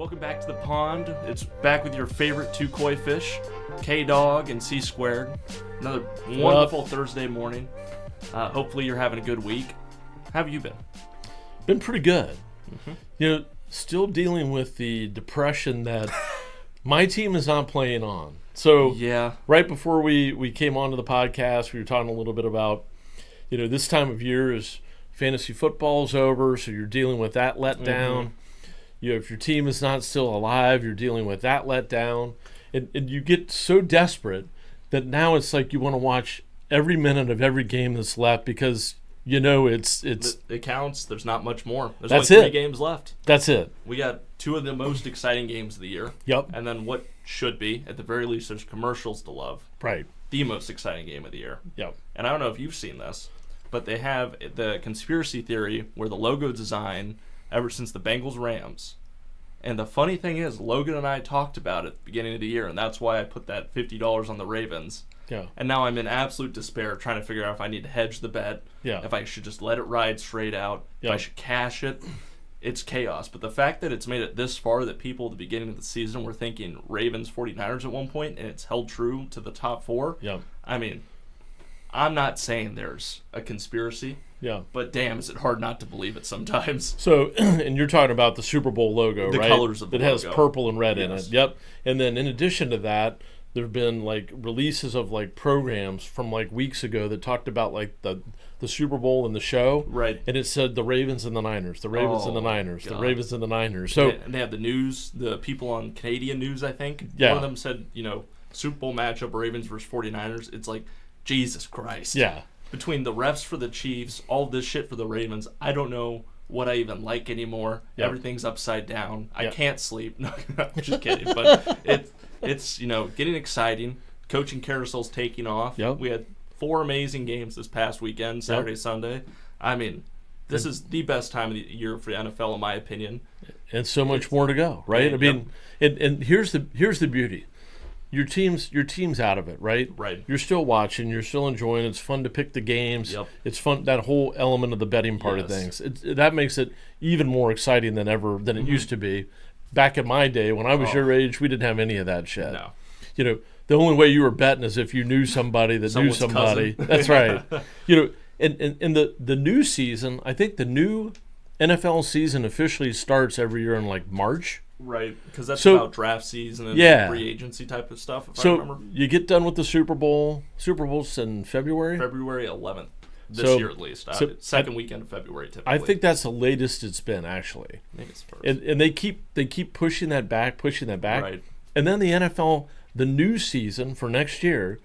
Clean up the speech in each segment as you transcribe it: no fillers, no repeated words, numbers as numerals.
Welcome back to the pond. It's back with your favorite two koi fish, K-Dog and C-Squared. Another wonderful Thursday morning. Hopefully you're having a good week. How have you been? Been pretty good. Still dealing with the depression that my team is not playing on. So yeah, right before we came onto the podcast, we were talking a little bit about, this time of year is fantasy football's over, so you're dealing with that letdown. If your team is not still alive, you're dealing with that letdown. And you get so desperate that now it's like you want to watch every minute of every game that's left because it counts. There's not much more. There's that's only 3 games left. That's it. We got 2 of the most exciting games of the year. Yep. And then what should be, at the very least, there's commercials to love. Right. The most exciting game of the year. Yep. And I don't know if you've seen this, but they have the conspiracy theory where the logo design ever since the Bengals-Rams. And the funny thing is, Logan and I talked about it at the beginning of the year, and that's why I put that $50 on the Ravens. Yeah. And now I'm in absolute despair trying to figure out if I need to hedge the bet, if I should just let it ride straight out, if I should cash it. It's chaos. But the fact that it's made it this far, that people at the beginning of the season were thinking Ravens 49ers at one point, and it's held true to the top 4. Yeah. I mean, I'm not saying there's a conspiracy. Yeah. But damn, is it hard not to believe it sometimes. So, and you're talking about the Super Bowl logo, right? The colors of the logo. It has purple and red in it. Yep. And then in addition to that, there have been releases of programs from weeks ago that talked about the Super Bowl and the show. Right. And it said the Ravens and the Niners, the Ravens and the Niners, the Ravens and the Niners. So and they have the news, the people on Canadian news, I think. Yeah. One of them said, Super Bowl matchup Ravens versus 49ers. It's like, Jesus Christ. Yeah. Between the refs for the Chiefs, all this shit for the Ravens, I don't know what I even like anymore. Yep. Everything's upside down. Yep. I can't sleep. No, I'm just kidding. But it's getting exciting. Coaching Carousel's taking off. Yep. We had 4 amazing games this past weekend, Saturday, Sunday. I mean, this is the best time of the year for the NFL, in my opinion. And so much more to go, right? I mean, and here's the beauty. Your team's out of it, right? Right. You're still watching. You're still enjoying. It's fun to pick the games. Yep. It's fun, that whole element of the betting part of things. That makes it even more exciting than it used to be. Back in my day, when I was your age, we didn't have any of that shit. No. The only way you were betting is if you knew somebody that knew somebody. Cousin. That's right. And the new season, I think the new NFL season officially starts every year in March. Right, because that's about draft season and free agency type of stuff, I remember. You get done with the Super Bowl. Super Bowl's in February? February 11th, this year at least. Second weekend of February, typically. I think that's the latest it's been, actually. Maybe it's first. And they keep pushing that back. Right. And then the NFL, the new season for next year,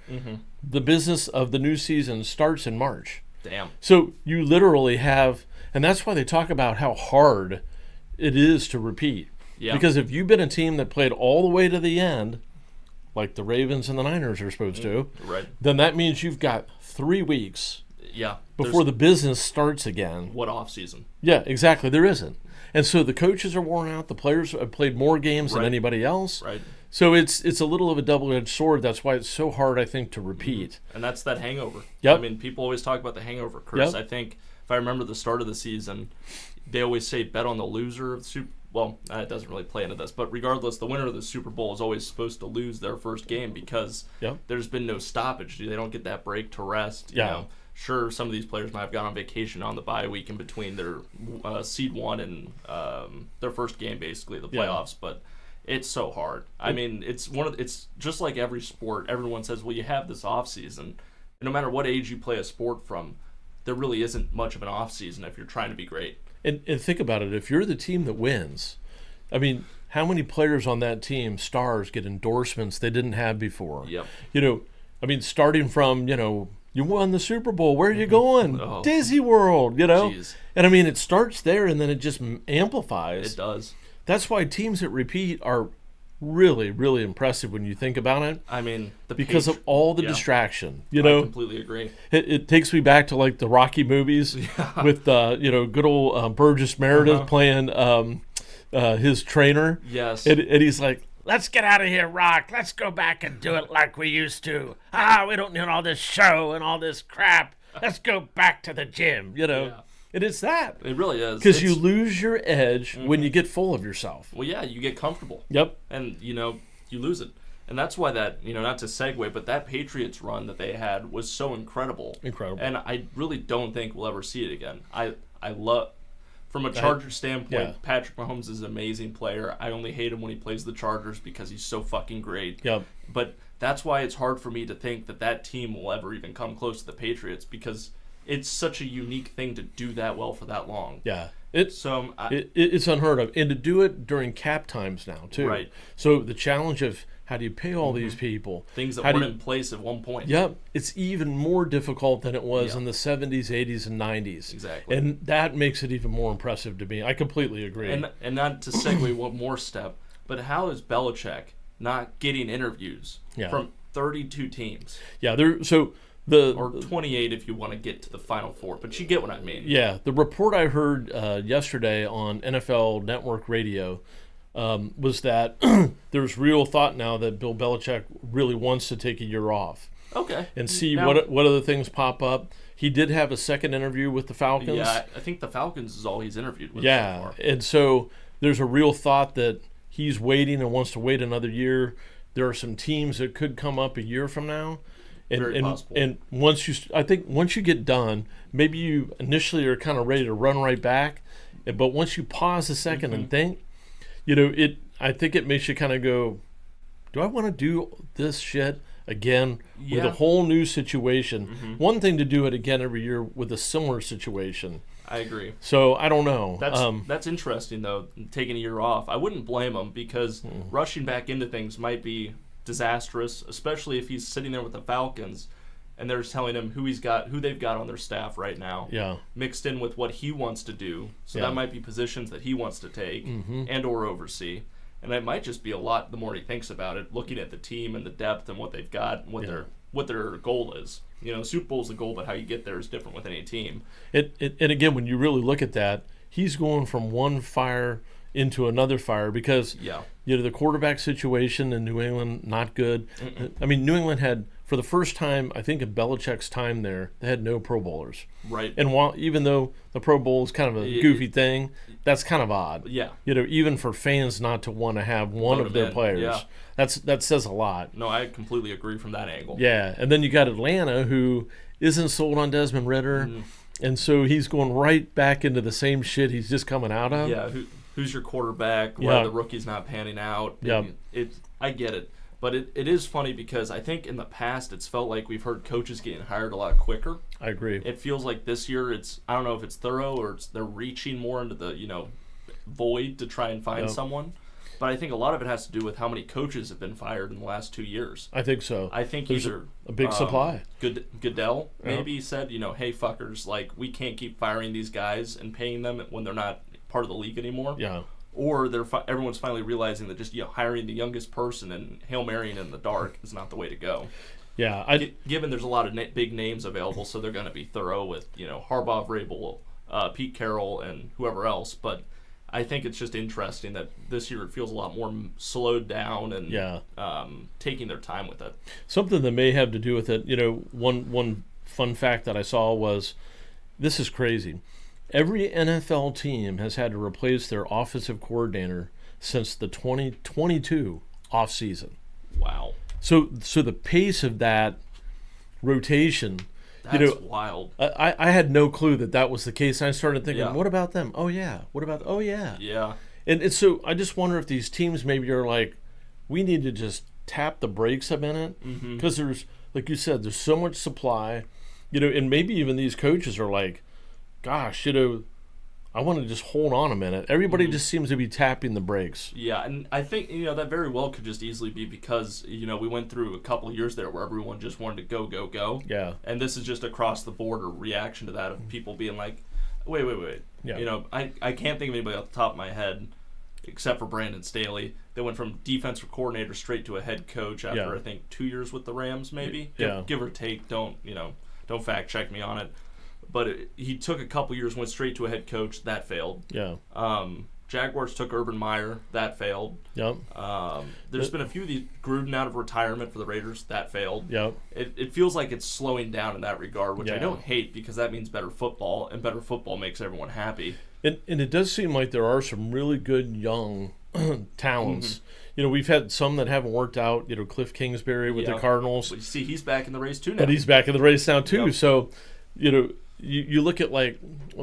the business of the new season starts in March. Damn. So you literally have, and that's why they talk about how hard it is to repeat. Yeah. Because if you've been a team that played all the way to the end, like the Ravens and the Niners are supposed to, right, then that means you've got 3 weeks before the business starts again. What off season? Yeah, exactly. There isn't. And so the coaches are worn out. The players have played more games than anybody else. Right. So it's a little of a double-edged sword. That's why it's so hard, I think, to repeat. And that's that hangover. Yep. I mean, people always talk about the hangover, Chris. Yep. I think if I remember the start of the season, they always say bet on the loser of the Super Bowl. Well, it doesn't really play into this, but regardless, the winner of the Super Bowl is always supposed to lose their first game because there's been no stoppage. They don't get that break to rest. Sure, some of these players might have gone on vacation on the bye week in between their seed 1 and their first game, basically the playoffs. But it's so hard. I mean, it's just like every sport. Everyone says, well, you have this off season. No matter what age you play a sport from, there really isn't much of an off season if you're trying to be great. And think about it. If you're the team that wins, I mean, how many players on that team, stars, get endorsements they didn't have before? Yep. I mean, starting from, you won the Super Bowl. Where are you going? Oh. Disney World, Jeez. And I mean, it starts there and then it just amplifies. It does. That's why teams that repeat are really, really impressive when you think about it. I mean, because of all the distraction, I completely agree. It takes me back to the Rocky movies with good old Burgess Meredith playing his trainer. Yes, and he's like, "Let's get out of here, Rock. Let's go back and do it like we used to. We don't need all this show and all this crap. Let's go back to the gym." And it's that. It really is. Because you lose your edge when you get full of yourself. Well, yeah, you get comfortable. Yep. And, you lose it. And that's why that, not to segue, but that Patriots run that they had was so incredible. Incredible. And I really don't think we'll ever see it again. I love, from a Chargers standpoint, Patrick Mahomes is an amazing player. I only hate him when he plays the Chargers because he's so fucking great. Yep. But that's why it's hard for me to think that team will ever even come close to the Patriots, because it's such a unique thing to do that well for that long. Yeah. It's unheard of. And to do it during cap times now, too. Right. So the challenge of how do you pay all these people? Things that weren't in place at one point. Yep. It's even more difficult than it was in the 70s, 80s, and 90s. Exactly. And that makes it even more impressive to me. I completely agree. And not to segue one more step, but how is Belichick not getting interviews from 32 teams? Yeah, or 28 if you want to get to the Final Four, but you get what I mean. Yeah, the report I heard yesterday on NFL Network Radio was that there's real thought now that Bill Belichick really wants to take a year off. Okay. And see what other things pop up. He did have a second interview with the Falcons. Yeah, I think the Falcons is all he's interviewed with so far. And so there's a real thought that he's waiting and wants to wait another year. There are some teams that could come up a year from now. Very possible. And once you get done, maybe you initially are kind of ready to run right back, but once you pause a second and think, I think it makes you kind of go, do I want to do this shit again with a whole new situation? One thing to do it again every year with a similar situation. I agree. So I don't know. That's interesting though, taking a year off. I wouldn't blame him, because rushing back into things might be disastrous, especially if he's sitting there with the Falcons and they're telling him who they've got on their staff right now, mixed in with what he wants to do. So that might be positions that he wants to take and or oversee. And it might just be a lot the more he thinks about it, looking at the team and the depth and what they've got and what their goal is. Super Bowl's the goal, but how you get there is different with any team. And again, when you really look at that, he's going from one fire into another fire because the quarterback situation in New England, not good. I mean, New England had, for the first time, I think in Belichick's time there, they had no Pro Bowlers. Right. And even though the Pro Bowl is kind of a goofy thing, that's kind of odd. Yeah. Even for fans not to want to have one of their players. Yeah. That says a lot. No, I completely agree from that angle. Yeah. And then you got Atlanta, who isn't sold on Desmond Ridder. And so he's going right back into the same shit he's just coming out of. Yeah. Who's your quarterback? Why the rookie's not panning out? I get it. But it is funny because I think in the past it's felt like we've heard coaches getting hired a lot quicker. I agree. It feels like this year I don't know if it's thorough or they're reaching more into the void to try and find someone. But I think a lot of it has to do with how many coaches have been fired in the last 2 years. I think so. I think there's either a big supply. Goodell maybe said, hey fuckers, like we can't keep firing these guys and paying them when they're not part of the league anymore. Yeah. Or everyone's finally realizing that just hiring the youngest person and Hail Marying in the dark is not the way to go. Yeah, given there's a lot of big names available, so they're going to be thorough with Harbaugh, Vrabel, Pete Carroll, and whoever else. But I think it's just interesting that this year it feels a lot more slowed down and taking their time with it. Something that may have to do with it. One fun fact that I saw was, this is crazy. Every NFL team has had to replace their offensive coordinator since the 2022 offseason. Wow. So the pace of that rotation, that's wild. I had no clue that was the case. I started thinking, what about them? Oh, yeah. What about, oh, yeah. Yeah. And so I just wonder if these teams maybe are like, we need to just tap the brakes a minute because there's, like you said, there's so much supply, and maybe even these coaches are like, gosh, I want to just hold on a minute. Everybody just seems to be tapping the brakes. Yeah, and I think, that very well could just easily be because, we went through a couple of years there where everyone just wanted to go. Yeah. And this is just across the board a reaction to that of people being like, wait. Yeah. I can't think of anybody off the top of my head except for Brandon Staley that went from defensive coordinator straight to a head coach after, I think, 2 years with the Rams maybe. Give or take. Don't fact check me on it. But he took a couple years, went straight to a head coach. That failed. Yeah. Jaguars took Urban Meyer. That failed. Yep. There's been a few of these Gruden out of retirement for the Raiders. That failed. Yep. It feels like it's slowing down in that regard, which I Yeah. don't hate because that means better football, and better football makes everyone happy. And it does seem like there are some really good young talents. We've had some that haven't worked out. Cliff Kingsbury with the Cardinals. But you see, he's back in the race too now. And he's back in the race now too. Yep. So, you look at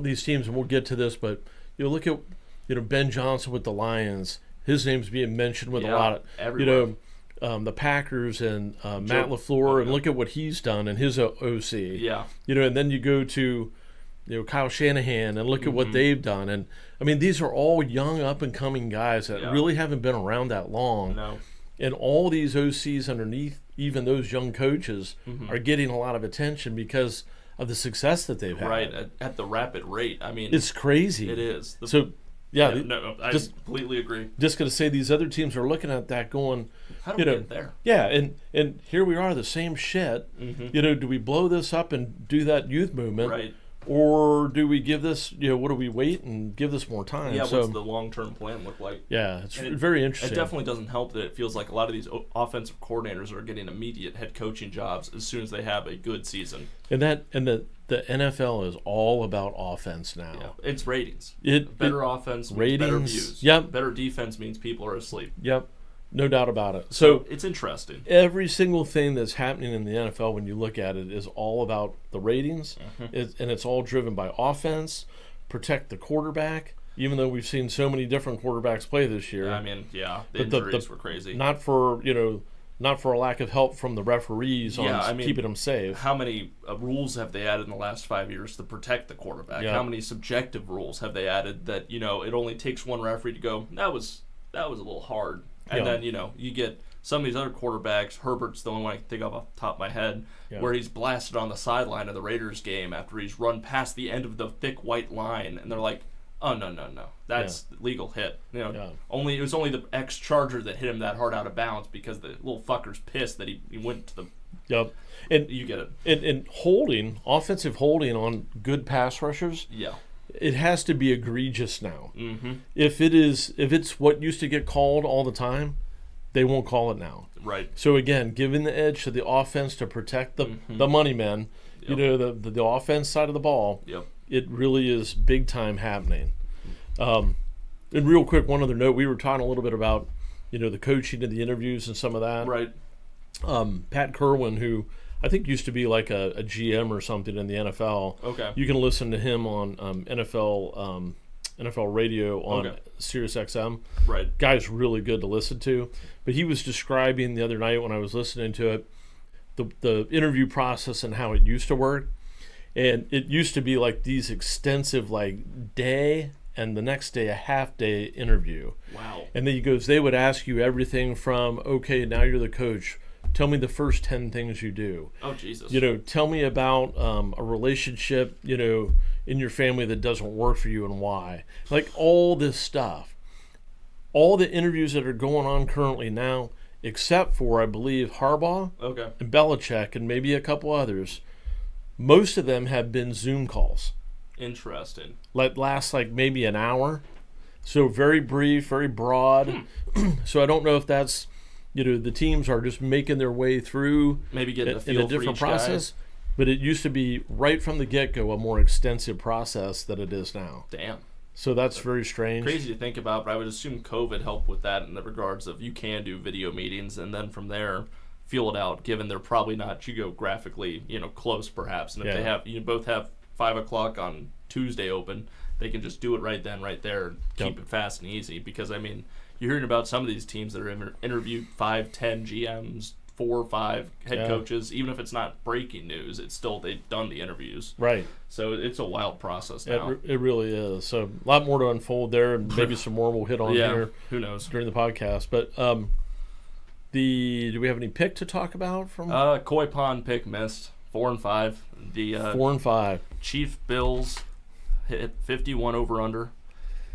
these teams, and we'll get to this, but you look at Ben Johnson with the Lions. His name's being mentioned with a lot of everywhere. The Packers and Matt LaFleur, and look at what he's done in his OC. Yeah. And then you go to Kyle Shanahan and look at what they've done. And I mean, these are all young, up and coming guys that really haven't been around that long. No. And all these OCs underneath, even those young coaches, are getting a lot of attention because of the success that they've had. Right, at the rapid rate. I mean, it's crazy. It is. I completely agree. Just going to say these other teams are looking at that going, how do we get there? Yeah, and here we are, the same shit. Do we blow this up and do that youth movement? Right. Or do we give this, what do we wait and give this more time? Yeah, what's the long-term plan look like? Yeah, it's very interesting. It definitely doesn't help that it feels like a lot of these offensive coordinators are getting immediate head coaching jobs as soon as they have a good season. And the NFL is all about offense now. Yeah, it's ratings. Better offense means ratings, better views. Yep. Better defense means people are asleep. Yep. No doubt about it. So it's interesting. Every single thing that's happening in the NFL, when you look at it, is all about the ratings, and it's all driven by offense, protect the quarterback, even though we've seen so many different quarterbacks play this year. I mean, the injuries were crazy. Not for a lack of help from the referees on keeping them safe. How many rules have they added in the last 5 years to protect the quarterback? Yeah. How many subjective rules have they added that, it only takes one referee to go, that was a little hard. And then, you get some of these other quarterbacks. Herbert's the only one I can think of off the top of my head, where he's blasted on the sideline of the Raiders game after he's run past the end of the thick white line, and they're like, oh, no, that's legal hit. It was only the ex-Charger that hit him that hard out of bounds because the little fucker's pissed that he went to the... Yep. And you get it. And offensive holding on good pass rushers... Yeah. It has to be egregious now. If it's what used to get called all the time, they won't call it now. Right. So again, giving the edge to the offense to protect the money men, the offense side of the ball. Yep. It really is big time happening. And real quick, one other note: we were talking a little bit about the coaching and the interviews and some of that. Right. Pat Kerwin, who I think used to be like a GM or something in the NFL. Okay. You can listen to him on NFL radio on Sirius XM. Right. Guy's really good to listen to. But he was describing the other night when I was listening to it, the interview process and how it used to work. And it used to be like these extensive day and the next day a half-day interview. Wow. And then he goes, they would ask you everything from, okay, now you're the coach. Tell me the first 10 things you do. Oh, Jesus. Tell me about a relationship, in your family that doesn't work for you and why. Like all this stuff. All the interviews that are going on currently now, except for, I believe, Harbaugh and Belichick and maybe a couple others, most of them have been Zoom calls. Interesting. Last maybe an hour. So very brief, very broad. So I don't know if that's... the teams are just making their way through maybe getting a feel in a different for each process. Guy. But it used to be right from the get-go a more extensive process than it is now. Damn. So that's very strange. Crazy to think about, but I would assume COVID helped with that in the regards of you can do video meetings and then from there feel it out, given they're probably not geographically, close perhaps. And if they have, both have 5 o'clock on Tuesday open, they can just do it right then, right there, and keep it fast and easy. Because, I mean, you're hearing about some of these teams that are interviewed 5, 10 GMs, 4 or 5 head coaches. Even if it's not breaking news, it's still they've done the interviews. Right. So it's a wild process now. It really is. So a lot more to unfold there, and maybe some more we'll hit on here. Who knows during the podcast. But do we have any pick to talk about from? Koi Pond pick missed 4 and 5. The 4 and 5. Chief Bills hit 51 over under.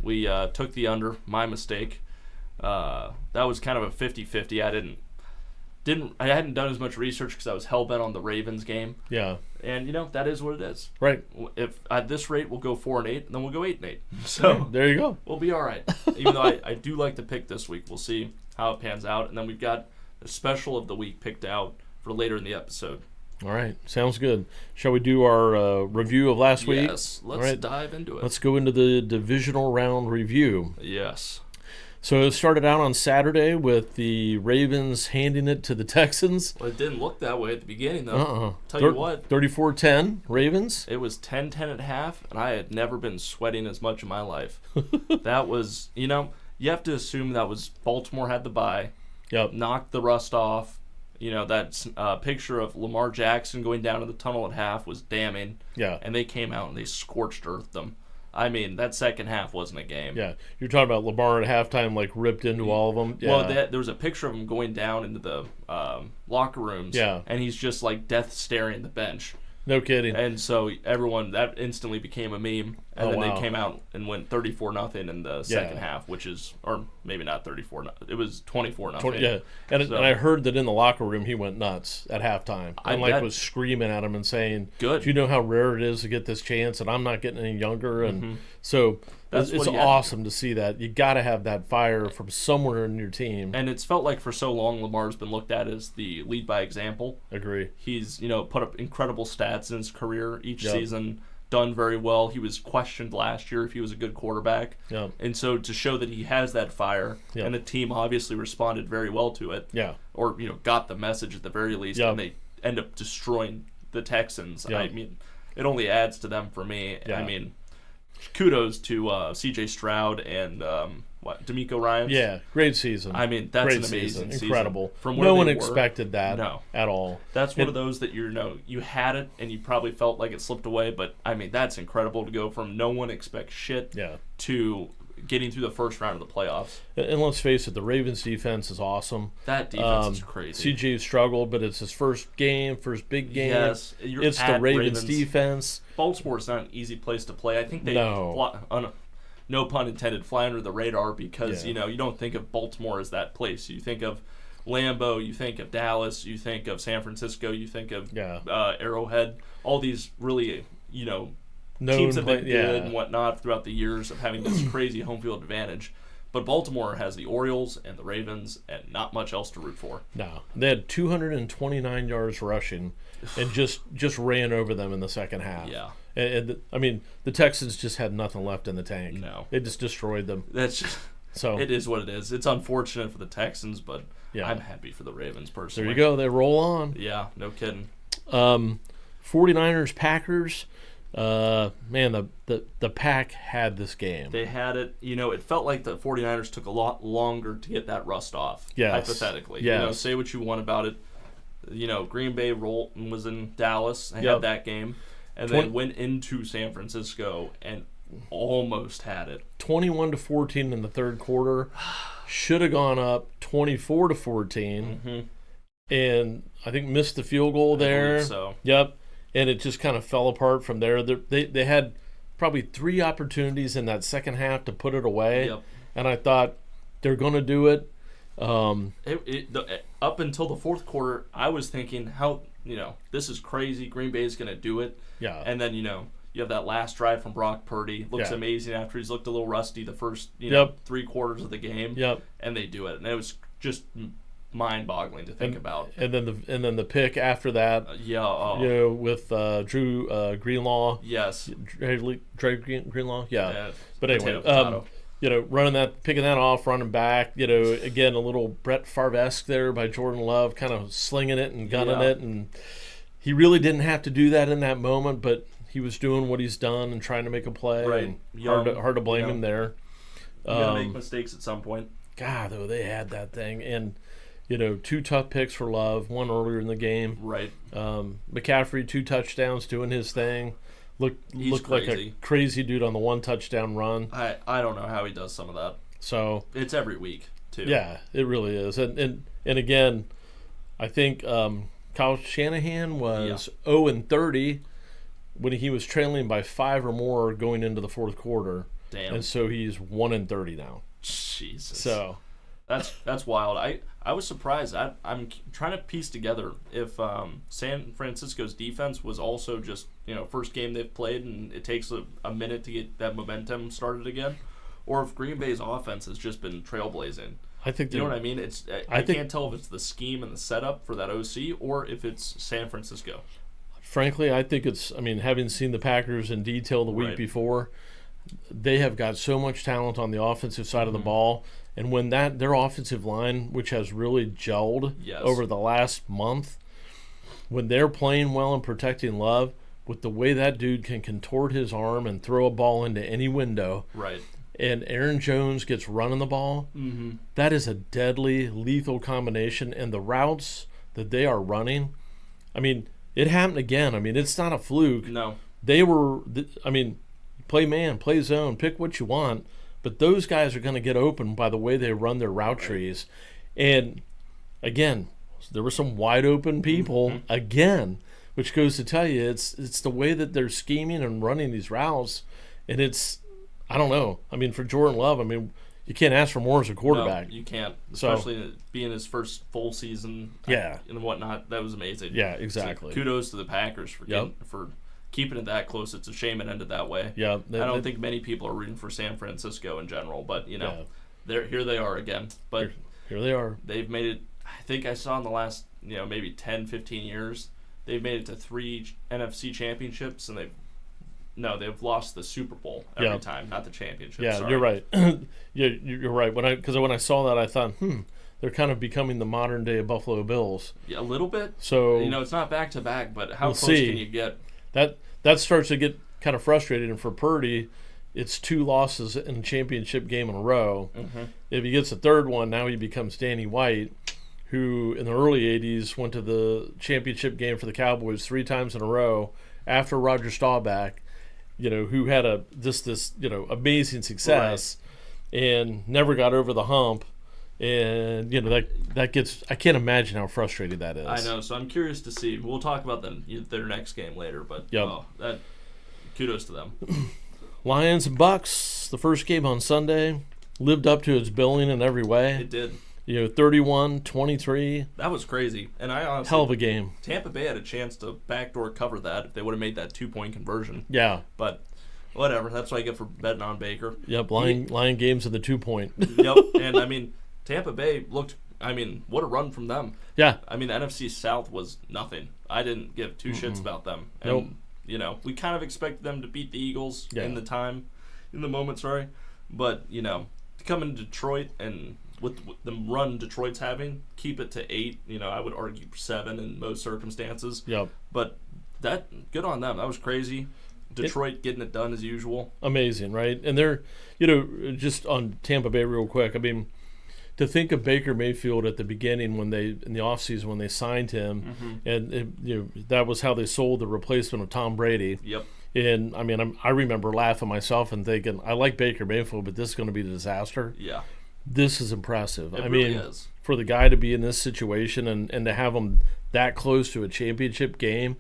We took the under. My mistake. That was kind of a 50-50. I didn't I hadn't done as much research because I was hell-bent on the Ravens game. Yeah. And, that is what it is. Right. If at this rate, we'll go 4-8, and then we'll go 8-8. So there you go. We'll be all right. Even though I do like the pick this week. We'll see how it pans out. And then we've got a special of the week picked out for later in the episode. All right. Sounds good. Shall we do our review of last week? Yes. Let's dive into it. Let's go into the divisional round review. Yes. So it started out on Saturday with the Ravens handing it to the Texans. Well, it didn't look that way at the beginning, though. Tell you what. 34-10, Ravens. It was 10-10 at half, and I had never been sweating as much in my life. That was, you have to assume that was Baltimore had the bye. Yep. Knocked the rust off. That picture of Lamar Jackson going down to the tunnel at half was damning. Yeah. And they came out and they scorched earthed them. I mean, that second half wasn't a game. Yeah. You're talking about Lamar at halftime, ripped into all of them. Yeah. Well, there was a picture of him going down into the locker rooms. Yeah. And he's just death staring the bench. No kidding. And so that instantly became a meme. And then they came out and went 34-0 in the second half, which is, or maybe not 34-0. It was 24-0. Yeah. And I heard that in the locker room he went nuts at halftime. And was screaming at him and saying, "Good. Do you know how rare it is to get this chance? And I'm not getting any younger." And so it's awesome to see that. You got to have that fire from somewhere in your team. And it's felt like for so long Lamar's been looked at as the lead by example. Agree. He's, put up incredible stats in his career each season, done very well. He was questioned last year if he was a good quarterback. Yep. And so to show that he has that fire, and the team obviously responded very well to it, or, got the message at the very least, and they end up destroying the Texans. I mean, it only adds to them for me. I mean, kudos to C.J. Stroud and D'Amico Ryans. Yeah, great season. I mean, that's an amazing season. Incredible. From no one expected that at all. That's one of those that you had it and you probably felt like it slipped away, but I mean, that's incredible to go from no one expects shit to getting through the first round of the playoffs. And let's face it, the Ravens defense is awesome. That defense is crazy. CJ struggled, but it's his first big game. Yes, it's the Ravens defense. Baltimore's not an easy place to play. I think they no pun intended, fly under the radar because you don't think of Baltimore as that place. You think of Lambeau, you think of Dallas, you think of San Francisco, you think of Arrowhead. All these really teams have been good and whatnot throughout the years of having this crazy home field advantage. But Baltimore has the Orioles and the Ravens and not much else to root for. No. They had 229 yards rushing and just ran over them in the second half. Yeah. And I mean, the Texans just had nothing left in the tank. No. It just destroyed them. That's just, it is what it is. It's unfortunate for the Texans, but I'm happy for the Ravens personally. There you go. They roll on. Yeah, no kidding. 49ers, Packers. Man, the Pack had this game. They had it. It felt like the 49ers took a lot longer to get that rust off, hypothetically. Yes. Say what you want about it. Green Bay was in Dallas. They had that game. And then went into San Francisco and almost had it. 21-14 in the third quarter. Should have gone up 24-14. Mm-hmm. And I think missed the field goal there. I believe so. Yep. And it just kind of fell apart from there. They had probably 3 opportunities in that second half to put it away. Yep. And I thought they're going to do it. Up until the fourth quarter, I was thinking, this is crazy. Green Bay's going to do it. Yeah. And then, you have that last drive from Brock Purdy. Looks amazing after he's looked a little rusty the first, 3 quarters of the game. Yep. And they do it. And it was just mind-boggling to think about. And then the pick after that. With Drew Greenlaw. Yes. Dre Greenlaw. Yeah. But anyway, potato. Picking that off, running back, again, a little Brett Favre-esque there by Jordan Love, kind of slinging it and gunning it. And he really didn't have to do that in that moment, but he was doing what he's done and trying to make a play. Right. And hard to blame him there. You got to make mistakes at some point. God, though, they had that thing. And, 2 tough picks for Love, one earlier in the game. Right. McCaffrey, 2 touchdowns, doing his thing. Looked like a crazy dude on the 1 touchdown run. I don't know how he does some of that. So it's every week too. Yeah, it really is. And again, I think Kyle Shanahan was 0-30 when he was trailing by 5 or more going into the fourth quarter. Damn. And so he's 1-30 now. Jesus. So That's wild. I was surprised. I'm trying to piece together if San Francisco's defense was also just first game they've played and it takes a minute to get that momentum started again, or if Green Bay's offense has just been trailblazing. I think you know what I mean. I can't tell if it's the scheme and the setup for that OC or if it's San Francisco. Frankly, I think it's. I mean, having seen the Packers in detail the week before, they have got so much talent on the offensive side of the ball. And when their offensive line, which has really gelled over the last month, when they're playing well and protecting Love, with the way that dude can contort his arm and throw a ball into any window, right? And Aaron Jones gets running the ball, that is a deadly, lethal combination. And the routes that they are running, I mean, it happened again. I mean, it's not a fluke. No. They were, I mean, play man, play zone, pick what you want. But those guys are going to get open by the way they run their route trees. And, again, there were some wide open people, again, which goes to tell you it's the way that they're scheming and running these routes. And it's, I don't know. I mean, for Jordan Love, I mean, you can't ask for more as a quarterback. No, you can't, especially being his first full season and whatnot. That was amazing. Yeah, exactly. So kudos to the Packers for keeping it that close. It's a shame it ended that way. Yeah, I don't think many people are rooting for San Francisco in general, but here they are again. But here they are. They've made it. I think I saw in the last maybe 10, 15 years, they've made it to 3 NFC championships, and they've lost the Super Bowl every time, not the championship. Yeah, sorry. You're right. You're right. Because when I saw that, I thought, they're kind of becoming the modern day Buffalo Bills. Yeah, a little bit. So it's not back to back, but how close can you get? That starts to get kind of frustrating. And for Purdy, it's 2 losses in a championship game in a row. If he gets a third one, now he becomes Danny White, who in the early 80s went to the championship game for the Cowboys 3 times in a row after Roger Staubach, who had this amazing success and never got over the hump. And that gets, I can't imagine how frustrating that is. I know, so I'm curious to see. We'll talk about their next game later, but kudos to them. Lions and Bucks, the first game on Sunday, lived up to its billing in every way. It did. 31-23. That was crazy, and I honestly, hell of a game. Tampa Bay had a chance to backdoor cover that if they would have made that 2-point conversion. Yeah, but whatever. That's what I get for betting on Baker. Yep, lying games of the 2-point. Yep, and I mean, Tampa Bay looked. I mean, what a run from them. Yeah. I mean, the NFC South was nothing. I didn't give 2 shits about them. And, we kind of expected them to beat the Eagles in the moment, sorry. But, to come into Detroit and with the run Detroit's having, keep it to 8, I would argue 7 in most circumstances. Yep. But good on them. That was crazy. Detroit getting it done as usual. Amazing, right? And they're, just on Tampa Bay real quick, I mean, to think of Baker Mayfield at the beginning in the offseason when they signed him, and that was how they sold the replacement of Tom Brady. Yep. And I mean, I remember laughing myself and thinking, I like Baker Mayfield, but this is going to be a disaster. Yeah. This is impressive. It really is. For the guy to be in this situation and to have him that close to a championship game,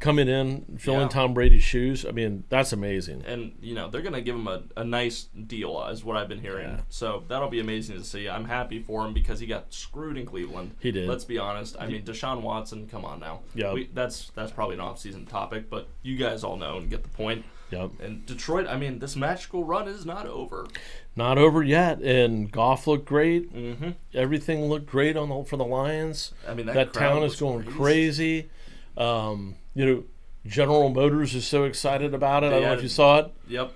coming in, filling Tom Brady's shoes, I mean, that's amazing. And, they're going to give him a nice deal, is what I've been hearing. Yeah. So that'll be amazing to see. I'm happy for him because he got screwed in Cleveland. He did. Let's be honest. I mean, Deshaun Watson, come on now. Yeah. That's probably an off-season topic, but you guys all know and get the point. Yep. And Detroit, I mean, this magical run is not over. Not over yet. And Goff looked great. Everything looked great for the Lions. I mean, that town is going crazy. General Motors is so excited about it. I don't know if you saw it. Yep.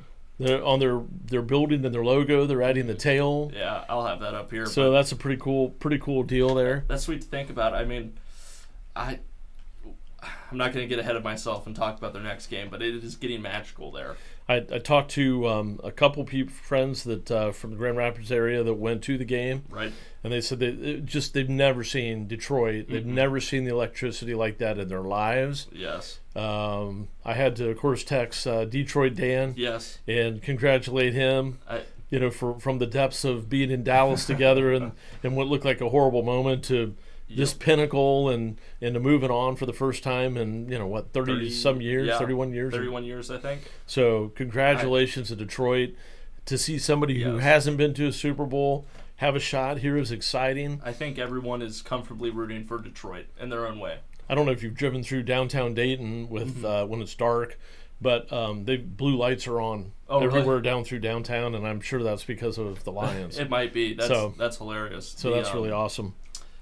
On their building and their logo, they're adding the tail. Yeah, I'll have that up here. So that's a pretty cool deal there. That's sweet to think about. I mean, I'm not going to get ahead of myself and talk about their next game, but it is getting magical there. I talked to a couple friends that from the Grand Rapids area that went to the game. Right. And they said they've never seen Detroit. They've never seen the electricity like that in their lives. Yes. I had to, of course, text Detroit Dan. Yes. And congratulate him. From the depths of being in Dallas together and what looked like a horrible moment to this pinnacle and to moving on for the first time in 30 some years, 31 years. 31 years, I think. So congratulations to Detroit. To see somebody who hasn't been to a Super Bowl have a shot here is exciting. I think everyone is comfortably rooting for Detroit in their own way. I don't know if you've driven through downtown Dayton with when it's dark, but blue lights are on everywhere down through downtown, and I'm sure that's because of the Lions. It might be. That's hilarious. So that's really awesome.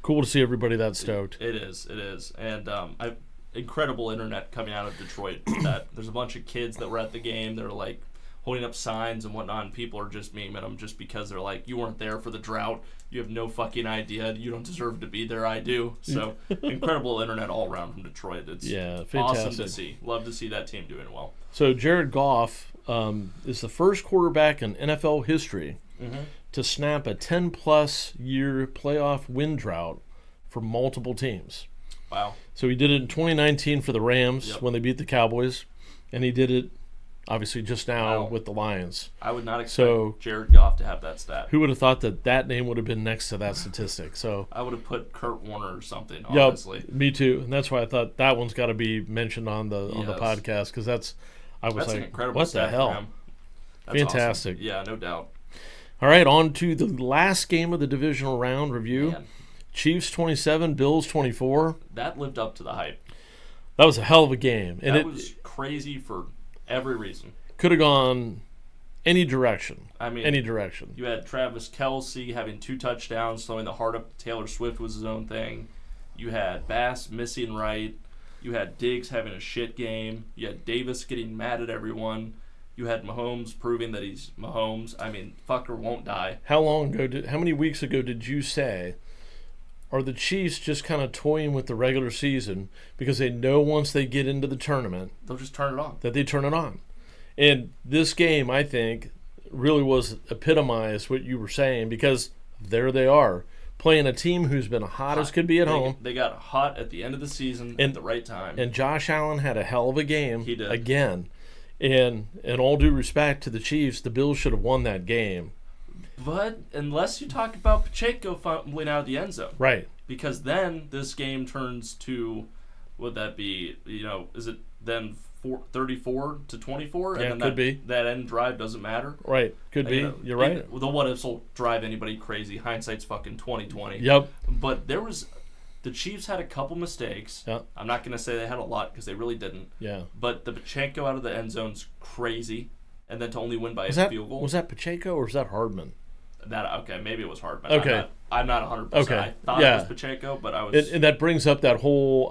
Cool to see everybody that stoked. It is. And incredible internet coming out of Detroit. That there's a bunch of kids that were at the game. They're like holding up signs and whatnot, and people are just memeing them just because they're like, you weren't there for the drought. You have no fucking idea. You don't deserve to be there. I do. So incredible internet all around from Detroit. It's fantastic. Awesome to see. Love to see that team doing well. So Jared Goff is the first quarterback in NFL history to snap a 10-plus year playoff win drought for multiple teams. Wow. So he did it in 2019 for the Rams when they beat the Cowboys, and he did it obviously just now with the Lions. I would not expect Jared Goff to have that stat. Who would have thought that name would have been next to that statistic? So I would have put Kurt Warner or something, honestly. Me too. And that's why I thought that one's got to be mentioned on the podcast, because that's like, an incredible what the hell? That's fantastic. Awesome. Yeah, no doubt. All right, on to the last game of the divisional round review. Man. Chiefs 27, Bills 24. That lived up to the hype. That was a hell of a game. And it was crazy for every reason. Could have gone any direction. I mean, any direction. You had Travis Kelce having 2 touchdowns, throwing the heart up. Taylor Swift was his own thing. You had Bass missing right. You had Diggs having a shit game. You had Davis getting mad at everyone. You had Mahomes proving that he's Mahomes. I mean, fucker won't die. How many weeks ago did you say, are the Chiefs just kind of toying with the regular season because they know once they get into the tournament, they'll just turn it on? That they turn it on. And this game, I think, really was epitomized what you were saying, because there they are, playing a team who's been hot as could be at home. They got hot at the end of the season at the right time. And Josh Allen had a hell of a game. He did. Again. And in all due respect to the Chiefs, the Bills should have won that game. But unless you talk about Pacheco fumbling out of the end zone. Right. Because then this game turns to, would that be, is it then 34-24? Yeah, and then could be. That end drive doesn't matter. Right. Could be. You're right. The what-ifs will drive anybody crazy. Hindsight's fucking 20/20. Yep. But the Chiefs had a couple mistakes. Yep. I'm not going to say they had a lot, because they really didn't. Yeah. But the Pacheco out of the end zone's crazy. And then to only win by a field goal. Was that Pacheco or was that Hardman? Maybe it was Hardman. Okay. I'm not 100%. Okay. I thought it was Pacheco, but I was. And that brings up that whole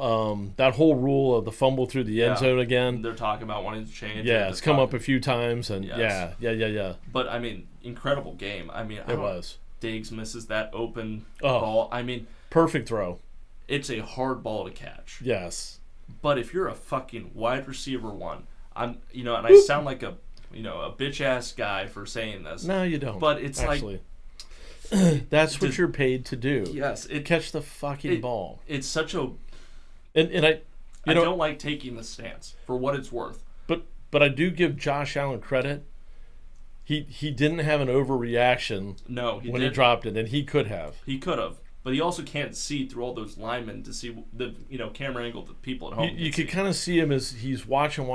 rule of the fumble through the end zone again. They're talking about wanting to change. Yeah, it's come up a few times, and yeah. But I mean, incredible game. I mean, it was. Diggs misses that open ball. I mean, perfect throw. It's a hard ball to catch. Yes. But if you're a fucking wide receiver one, and I sound like a bitch ass guy for saying this. No, you don't. But it's actually, that's what you're paid to do. Yes, catch the fucking ball. It's such a. And I don't like taking the stance for what it's worth. But I do give Josh Allen credit. He didn't have an overreaction. No, when he dropped it, and he could have. He could have. But he also can't see through all those linemen to see the camera angle that people at home. You could kind of see him as he's watching.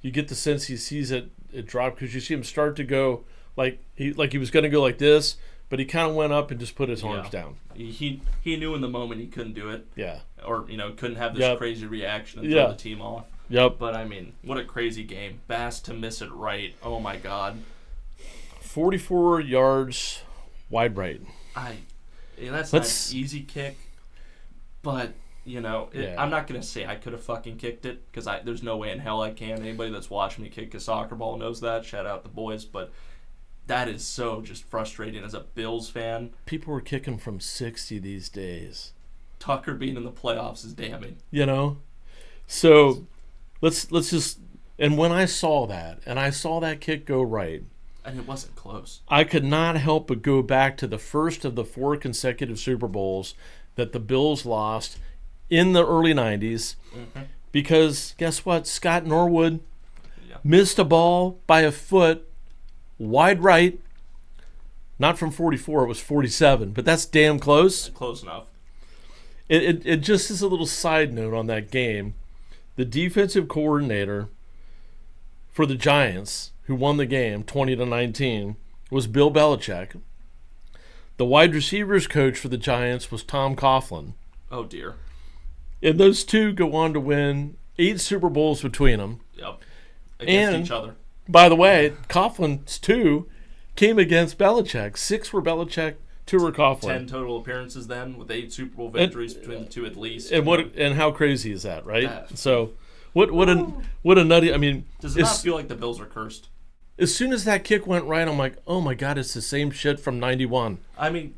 You get the sense he sees it drop, because you see him start to go like he was going to go like this, but he kind of went up and just put his arms down. He knew in the moment he couldn't do it. Yeah. Or couldn't have this crazy reaction and throw the team off. Yep. But I mean, what a crazy game. Bass to miss it right. Oh my God. 44 yards wide right. That's not an easy kick, but I'm not gonna say I could have fucking kicked it, because there's no way in hell I can. Anybody that's watched me kick a soccer ball knows that. Shout out the boys, but that is so just frustrating as a Bills fan. People are kicking from 60 these days. Tucker being in the playoffs is damning. So let's just. And when I saw that kick go right. And it wasn't close. I could not help but go back to the first of the 4 consecutive Super Bowls that the Bills lost in the early 90s. Mm-hmm. Because guess what? Scott Norwood missed a ball by a foot wide right. Not from 44, it was 47. But that's damn close. Close enough. It just is a little side note on that game. The defensive coordinator for the Giants, who won the game 20-19, was Bill Belichick. The wide receivers coach for the Giants was Tom Coughlin. Oh, dear. And those two go on to win 8 Super Bowls between them. Yep. Against each other. By the way, Coughlin's 2 came against Belichick. 6 were Belichick, 2 were Coughlin. 10 total appearances then, with 8 Super Bowl victories between the two at least. And how crazy is that, right? So what a nutty. I mean, does it not feel like the Bills are cursed? As soon as that kick went right, I'm like, oh my God, it's the same shit from '91. I mean,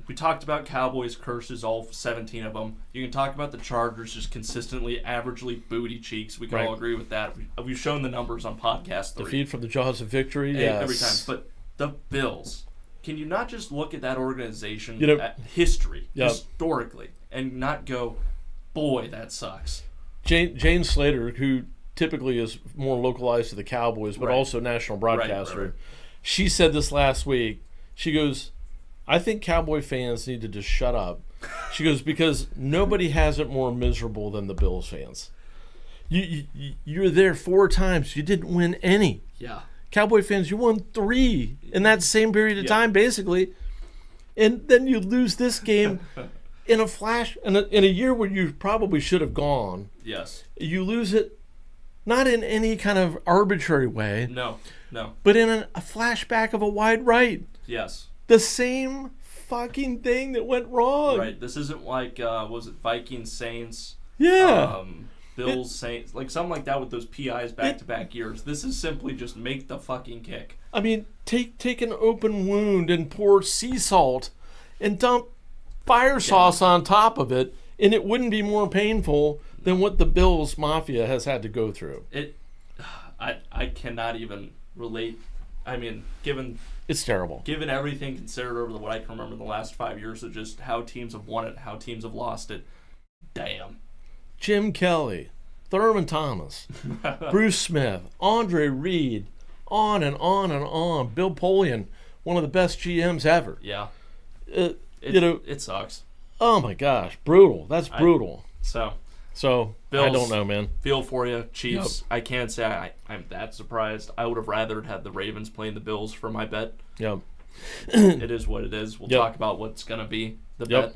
we talked about Cowboys curses, all 17 of them. You can talk about the Chargers just consistently, averagely booty cheeks. We can all agree with that. We've shown the numbers on podcast 3. Defeat from the jaws of victory, yes. Every time. But the Bills, can you not just look at that organization, at history, historically, and not go, boy, that sucks? Jane Slater, who typically is more localized to the Cowboys, but also national broadcaster, right. She said this last week. She goes, I think Cowboy fans need to just shut up. She goes, because nobody has it more miserable than the Bills fans. You're there 4 times. You didn't win any. Yeah. Cowboy fans, you won 3 in that same period of time, basically. And then you lose this game in a flash, in a year where you probably should have gone. Yes. You lose it not in any kind of arbitrary way. No. But in a flashback of a wide right. Yes. The same fucking thing that went wrong. Right. This isn't like, was it Vikings, Saints? Yeah. Bills, Saints, like something like that with those PIs back-to-back years. This is simply just make the fucking kick. I mean, take an open wound and pour sea salt and dump fire sauce on top of it, and it wouldn't be more painful than what the Bills Mafia has had to go through. I cannot even relate. I mean, it's terrible. Given everything considered over what I can remember in the last 5 years of just how teams have won it, how teams have lost it, damn. Jim Kelly, Thurman Thomas, Bruce Smith, Andre Reed, on and on and on. Bill Polian, one of the best GMs ever. Yeah. It sucks. Oh my gosh, brutal. That's brutal. So Bills, I don't know, man. Feel for you, Chiefs. Yep. I can't say I'm that surprised. I would have rather had the Ravens playing the Bills for my bet. Yep. It is what it is. We'll talk about what's gonna be the bet.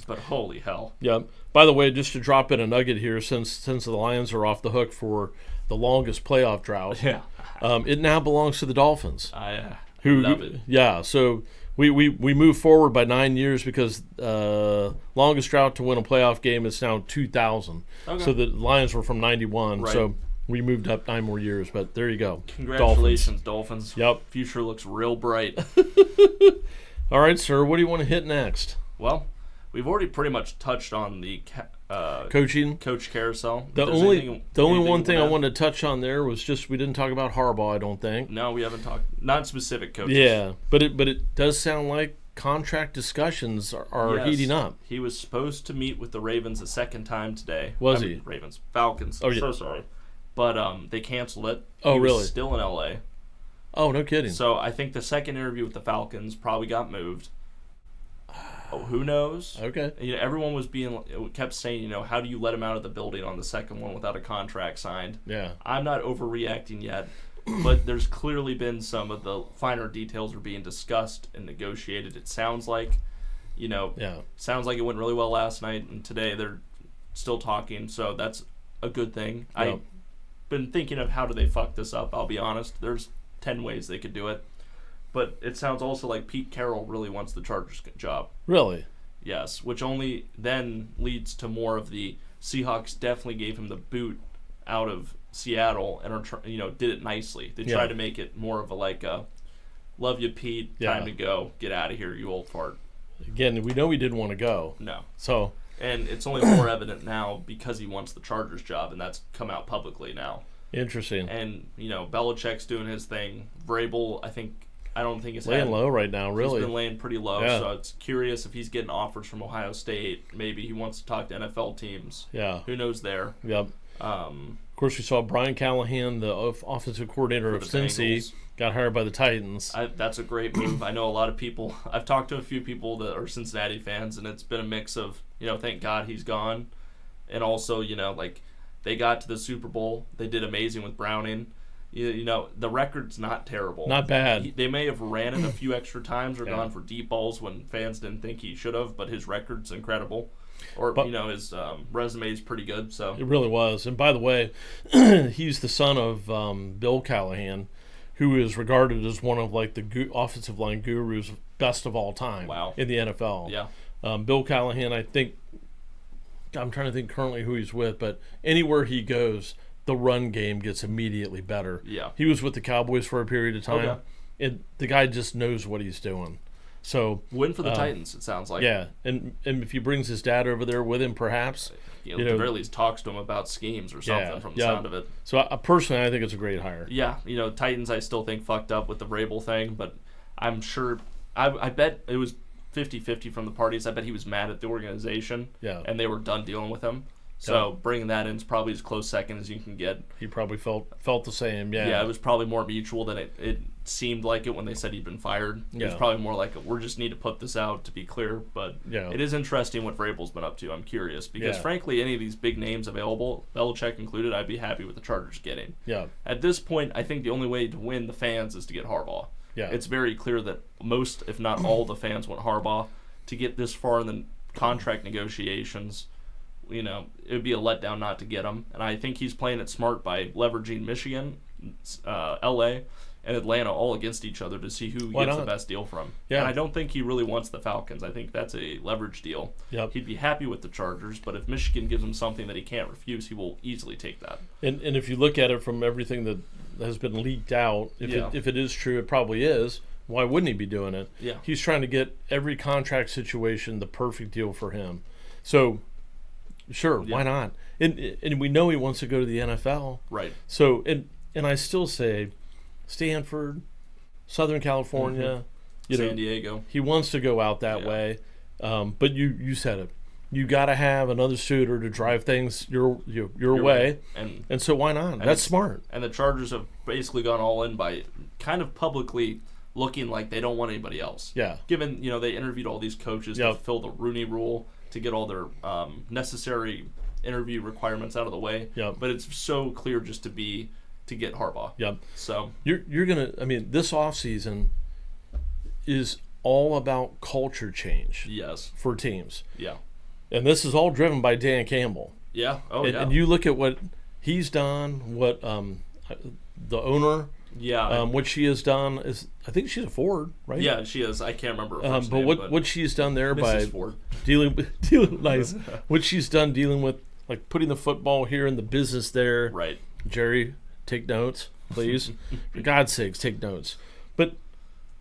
But holy hell. Yep. By the way, just to drop in a nugget here, since the Lions are off the hook for the longest playoff drought, it now belongs to the Dolphins. I love it. Yeah. So we move forward by 9 years because longest drought to win a playoff game is now 2000. Okay. So the Lions were from 91. Right. So we moved up 9 more years. But there you go. Congratulations, Dolphins. Yep. Future looks real bright. All right, sir. What do you want to hit next? Well, we've already pretty much touched on the Coach Carousel. The only one thing I wanted to touch on there was just we didn't talk about Harbaugh, I don't think. No, we haven't talked. Not specific coaches. Yeah, but it does sound like contract discussions are heating up. He was supposed to meet with the Ravens a second time today. Falcons. Oh, yeah. So sorry. But they canceled it. Oh, really? He was still in L.A. Oh, no kidding. So I think the second interview with the Falcons probably got moved. Oh, who knows? Okay. Everyone kept saying, how do you let him out of the building on the second one without a contract signed? Yeah. I'm not overreacting yet, but there's clearly been some of the finer details are being discussed and negotiated. It sounds like, sounds like it went really well last night, and today they're still talking, so that's a good thing. Yep. I've been thinking of how do they fuck this up, I'll be honest. There's 10 ways they could do it. But it sounds also like Pete Carroll really wants the Chargers job. Really? Yes, which only then leads to more of the Seahawks definitely gave him the boot out of Seattle and are did it nicely. They tried to make it more of a love you, Pete, time to go, get out of here, you old fart. Again, we know he didn't want to go. No. So. And it's only more evident now because he wants the Chargers job, and that's come out publicly now. Interesting. And Belichick's doing his thing. Vrabel, I don't think it's laying low right now, really. He's been laying pretty low, so it's curious if he's getting offers from Ohio State. Maybe he wants to talk to NFL teams. Yeah. Who knows there? Yep. Of course, we saw Brian Callahan, the offensive coordinator of Cincy, got hired by the Titans. That's a great move. I know a lot of people. I've talked to a few people that are Cincinnati fans, and it's been a mix of, thank God he's gone. And also, they got to the Super Bowl. They did amazing with Browning. the record's not terrible. Not bad. They may have ran it a few extra times or gone for deep balls when fans didn't think he should have, but his record's incredible. His resume is pretty good. So it really was. And by the way, he's the son of Bill Callahan, who is regarded as one of like the offensive line gurus, best of all time in the NFL. Yeah. Bill Callahan, I think, I'm trying to think currently who he's with, but anywhere he goes, the run game gets immediately better. Yeah. He was with the Cowboys for a period of time, Okay. and the guy just knows what he's doing. So win for the Titans, it sounds like. Yeah, and if he brings his dad over there with him, perhaps. At the very least, talks to him about schemes or something from the sound of it. So personally, I think it's a great hire. Yeah, Titans I still think fucked up with the Vrabel thing, but I'm sure, I bet it was 50-50 from the parties. I bet he was mad at the organization, and they were done dealing with him. So bringing that in is probably as close second as you can get. He probably felt the same, Yeah, it was probably more mutual than it seemed like it when they said he'd been fired. It was probably more like, we just need to put this out to be clear. But it is interesting what Vrabel's been up to. I'm curious because, frankly, any of these big names available, Belichick included, I'd be happy with the Chargers getting. Yeah. At this point, I think the only way to win the fans is to get Harbaugh. Yeah. It's very clear that most, if not all, the fans want Harbaugh. To get this far in the contract negotiations, it would be a letdown not to get him. And I think he's playing it smart by leveraging Michigan, LA, and Atlanta all against each other to see who gets the best deal from. Yeah. And I don't think he really wants the Falcons. I think that's a leverage deal. Yep. He'd be happy with the Chargers, but if Michigan gives him something that he can't refuse, he will easily take that. And if you look at it from everything that has been leaked out, if it is true, it probably is. Why wouldn't he be doing it? Yeah. He's trying to get every contract situation the perfect deal for him. So, sure, why not? And we know he wants to go to the NFL. Right. So, and I still say Stanford, Southern California, San Diego. He wants to go out that way. But you said it. You got to have another suitor to drive things your way. And so why not? That's smart. And the Chargers have basically gone all in by kind of publicly looking like they don't want anybody else. Yeah. Given, they interviewed all these coaches to fill the Rooney Rule, to get all their necessary interview requirements out of the way. Yep. But it's so clear just to get Harbaugh. Yep. So you're gonna. I mean, this offseason is all about culture change. Yes. For teams. Yeah. And this is all driven by Dan Campbell. Yeah. And you look at what he's done, what the owner. Yeah. What she has done is, I think she's a Ford, right? Yeah, she is. I can't remember her first but name, what she's done there Mrs. by Ford. dealing nice. What she's done dealing with, like putting the football here and the business there. Right. Jerry, take notes, please. For God's sakes, take notes. But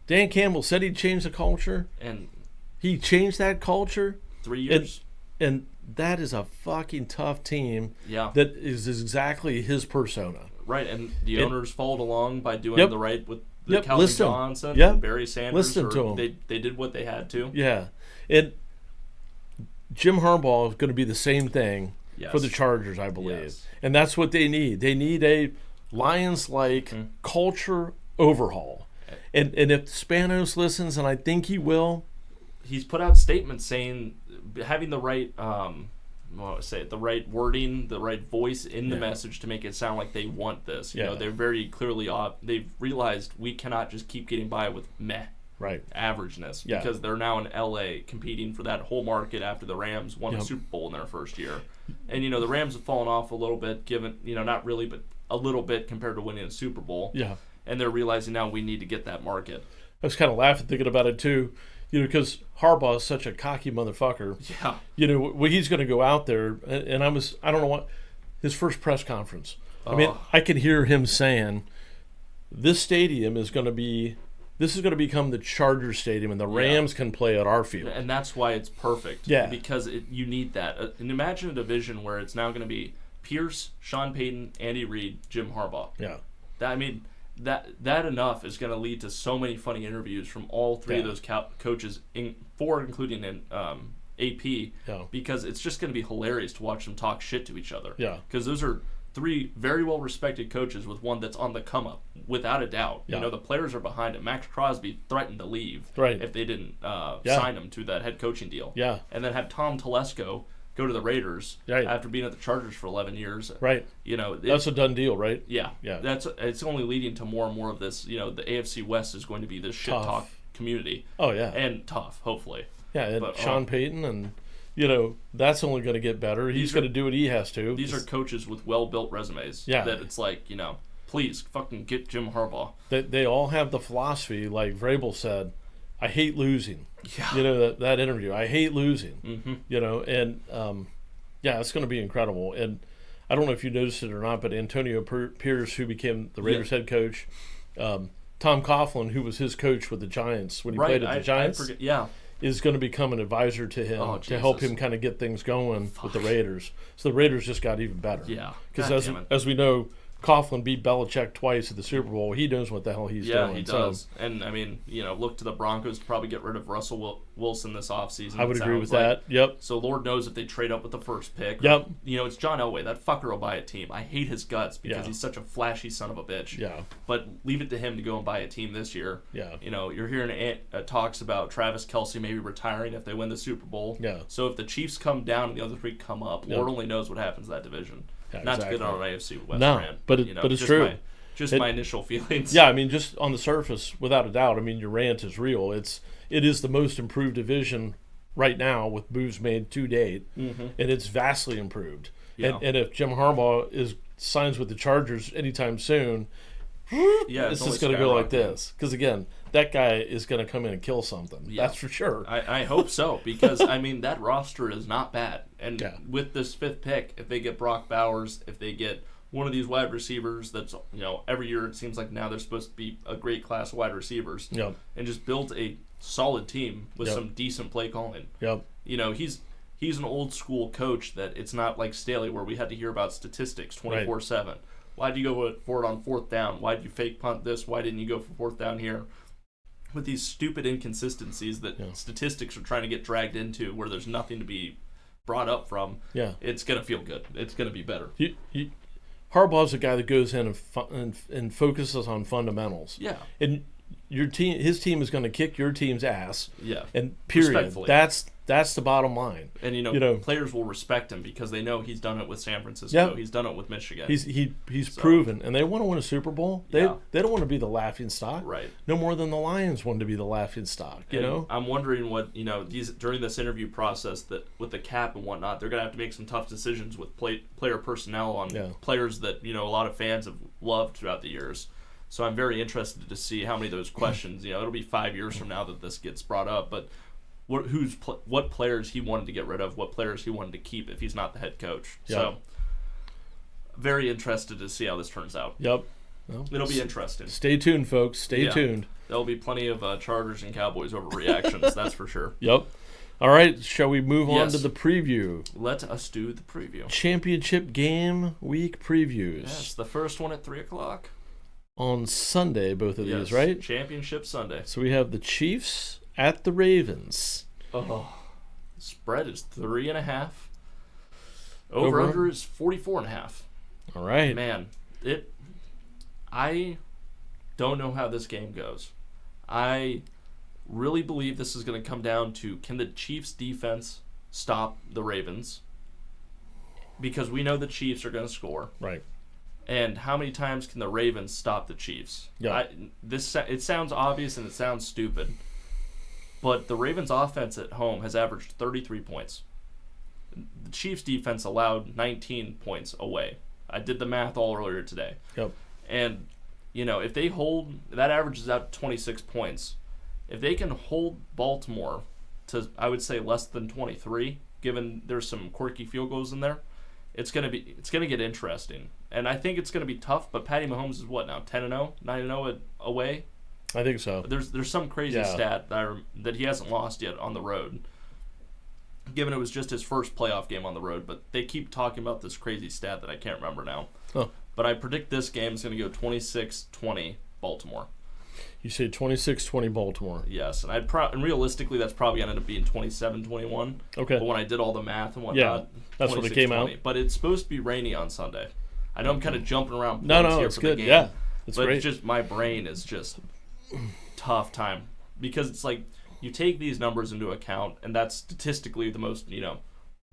Dan Campbell said he'd change the culture, and he changed that culture. 3 years. And that is a fucking tough team. Yeah. That is exactly his persona. Right, and the owners followed along by doing the right with Calvin Johnson and Barry Sanders. Listen to them. They did what they had to. Yeah. And Jim Harbaugh is going to be the same thing for the Chargers, I believe. Yes. And that's what they need. They need a Lions-like culture overhaul. And if Spanos listens, and I think he will. He's put out statements saying having the right the right wording, the right voice in the message to make it sound like they want this. You know, they're very clearly they've realized we cannot just keep getting by with averageness because they're now in LA competing for that whole market after the Rams won a Super Bowl in their first year. And the Rams have fallen off a little bit given, not really, but a little bit compared to winning a Super Bowl. Yeah. And they're realizing now we need to get that market. I was kind of laughing thinking about it too. Because Harbaugh is such a cocky motherfucker. Yeah. When he's going to go out there, and I don't know what, his first press conference. I mean, I can hear him saying, this stadium is going to become the Chargers stadium, and the Rams can play at our field. And that's why it's perfect. Yeah. Because you need that. And imagine a division where it's now going to be Pierce, Sean Payton, Andy Reid, Jim Harbaugh. Yeah. That enough is going to lead to so many funny interviews from all three of those coaches, including AP, because it's just going to be hilarious to watch them talk shit to each other. Yeah. Because those are three very well-respected coaches with one that's on the come-up, without a doubt. Yeah. The players are behind it. Max Crosby threatened to leave if they didn't sign him to that head coaching deal. Yeah. And then have Tom Telesco go to the Raiders right. after being at the Chargers for 11 years. Right. That's a done deal, right? Yeah. It's only leading to more and more of this. The AFC West is going to be this shit talk community. Oh yeah. And tough, hopefully. Yeah, and Sean Payton and that's only going to get better. He's going to do what he has to. These are coaches with well-built resumes. Yeah. That it's like, please fucking get Jim Harbaugh. They all have the philosophy, like Vrabel said, I hate losing. Yeah. That interview, I hate losing. Mm-hmm. And it's going to be incredible. And I don't know if you noticed it or not, but Antonio Pierce, who became the Raiders head coach, Tom Coughlin, who was his coach with the Giants when he played at the Giants, is going to become an advisor to him to help him kind of get things going with the Raiders. So the Raiders just got even better. Yeah. Because as we know, Coughlin beat Belichick twice at the Super Bowl. He knows what the hell he's doing. Yeah, he does. And, look to the Broncos to probably get rid of Russell Wilson this offseason. I would agree with that. Yep. So Lord knows if they trade up with the first pick. Yep. It's John Elway. That fucker will buy a team. I hate his guts because he's such a flashy son of a bitch. Yeah. But leave it to him to go and buy a team this year. Yeah. You're hearing talks about Travis Kelce maybe retiring if they win the Super Bowl. Yeah. So if the Chiefs come down and the other three come up, Lord only knows what happens to that division. Yeah, not to get on an AFC West rant. But it's true. My initial feelings. Yeah, just on the surface, without a doubt. Your rant is real. It is the most improved division right now with moves made to date, and it's vastly improved. Yeah. And if Jim Harbaugh signs with the Chargers anytime soon, it's just going to go like this. Because again, that guy is going to come in and kill something. Yeah. That's for sure. I hope so because that roster is not bad. And with this fifth pick, if they get Brock Bowers, if they get one of these wide receivers that's every year it seems like now they're supposed to be a great class of wide receivers. Yep. And just build a solid team with some decent play calling. Yep. He's an old school coach that it's not like Staley where we had to hear about statistics 24/7. Right. Why'd you go for it on fourth down? Why'd you fake punt this? Why didn't you go for fourth down here? With these stupid inconsistencies that statistics are trying to get dragged into where there's nothing to be brought up from, it's going to feel good. It's going to be better. Harbaugh's a guy that goes in and focuses on fundamentals. Yeah. And his team is going to kick your team's ass. Yeah. And period. That's the bottom line. And players will respect him because they know he's done it with San Francisco. Yeah. He's done it with Michigan. He's proven, and they want to win a Super Bowl. They don't want to be the laughing stock. Right. No more than the Lions want to be the laughing stock. I'm wondering what during this interview process that with the cap and whatnot, they're gonna have to make some tough decisions with player personnel on players that a lot of fans have loved throughout the years. So I'm very interested to see how many of those questions. It'll be 5 years from now that this gets brought up, but. What players he wanted to get rid of, what players he wanted to keep if he's not the head coach. Yep. So, very interested to see how this turns out. Yep. Well, it'll be interesting. Stay tuned, folks. Stay tuned. There'll be plenty of Chargers and Cowboys overreactions, that's for sure. Yep. All right, shall we move on to the preview? Let us do the preview. Championship game week previews. Yes, the first one at 3 o'clock. On Sunday, both of these, right? Championship Sunday. So we have the Chiefs at the Ravens. Spread is 3.5. Over-under is 44.5. All right. Man, I don't know how this game goes. I really believe this is going to come down to can the Chiefs defense stop the Ravens? Because we know the Chiefs are going to score. Right. And how many times can the Ravens stop the Chiefs? Yeah. It sounds obvious and it sounds stupid. But the Ravens' offense at home has averaged 33 points. The Chiefs' defense allowed 19 points away. I did the math all earlier today. Yep. And, if they hold, that averages out 26 points. If they can hold Baltimore to, I would say, less than 23, given there's some quirky field goals in there, it's gonna get interesting. And I think it's gonna be tough. But Patty Mahomes is what now? 10-0, 9-0 away. I think so. There's some crazy stat that he hasn't lost yet on the road, given it was just his first playoff game on the road. But they keep talking about this crazy stat that I can't remember now. Oh. But I predict this game is going to go 26-20 Baltimore. You say 26-20 Baltimore. Yes, and realistically that's probably going to end up being 27-21. Okay. But when I did all the math and whatnot, that's what it came out. But it's supposed to be rainy on Sunday. I know I'm kind of jumping around. No, here it's for good. The game, yeah, it's but great. It's just my brain is just tough time because it's like you take these numbers into account, and that's statistically the most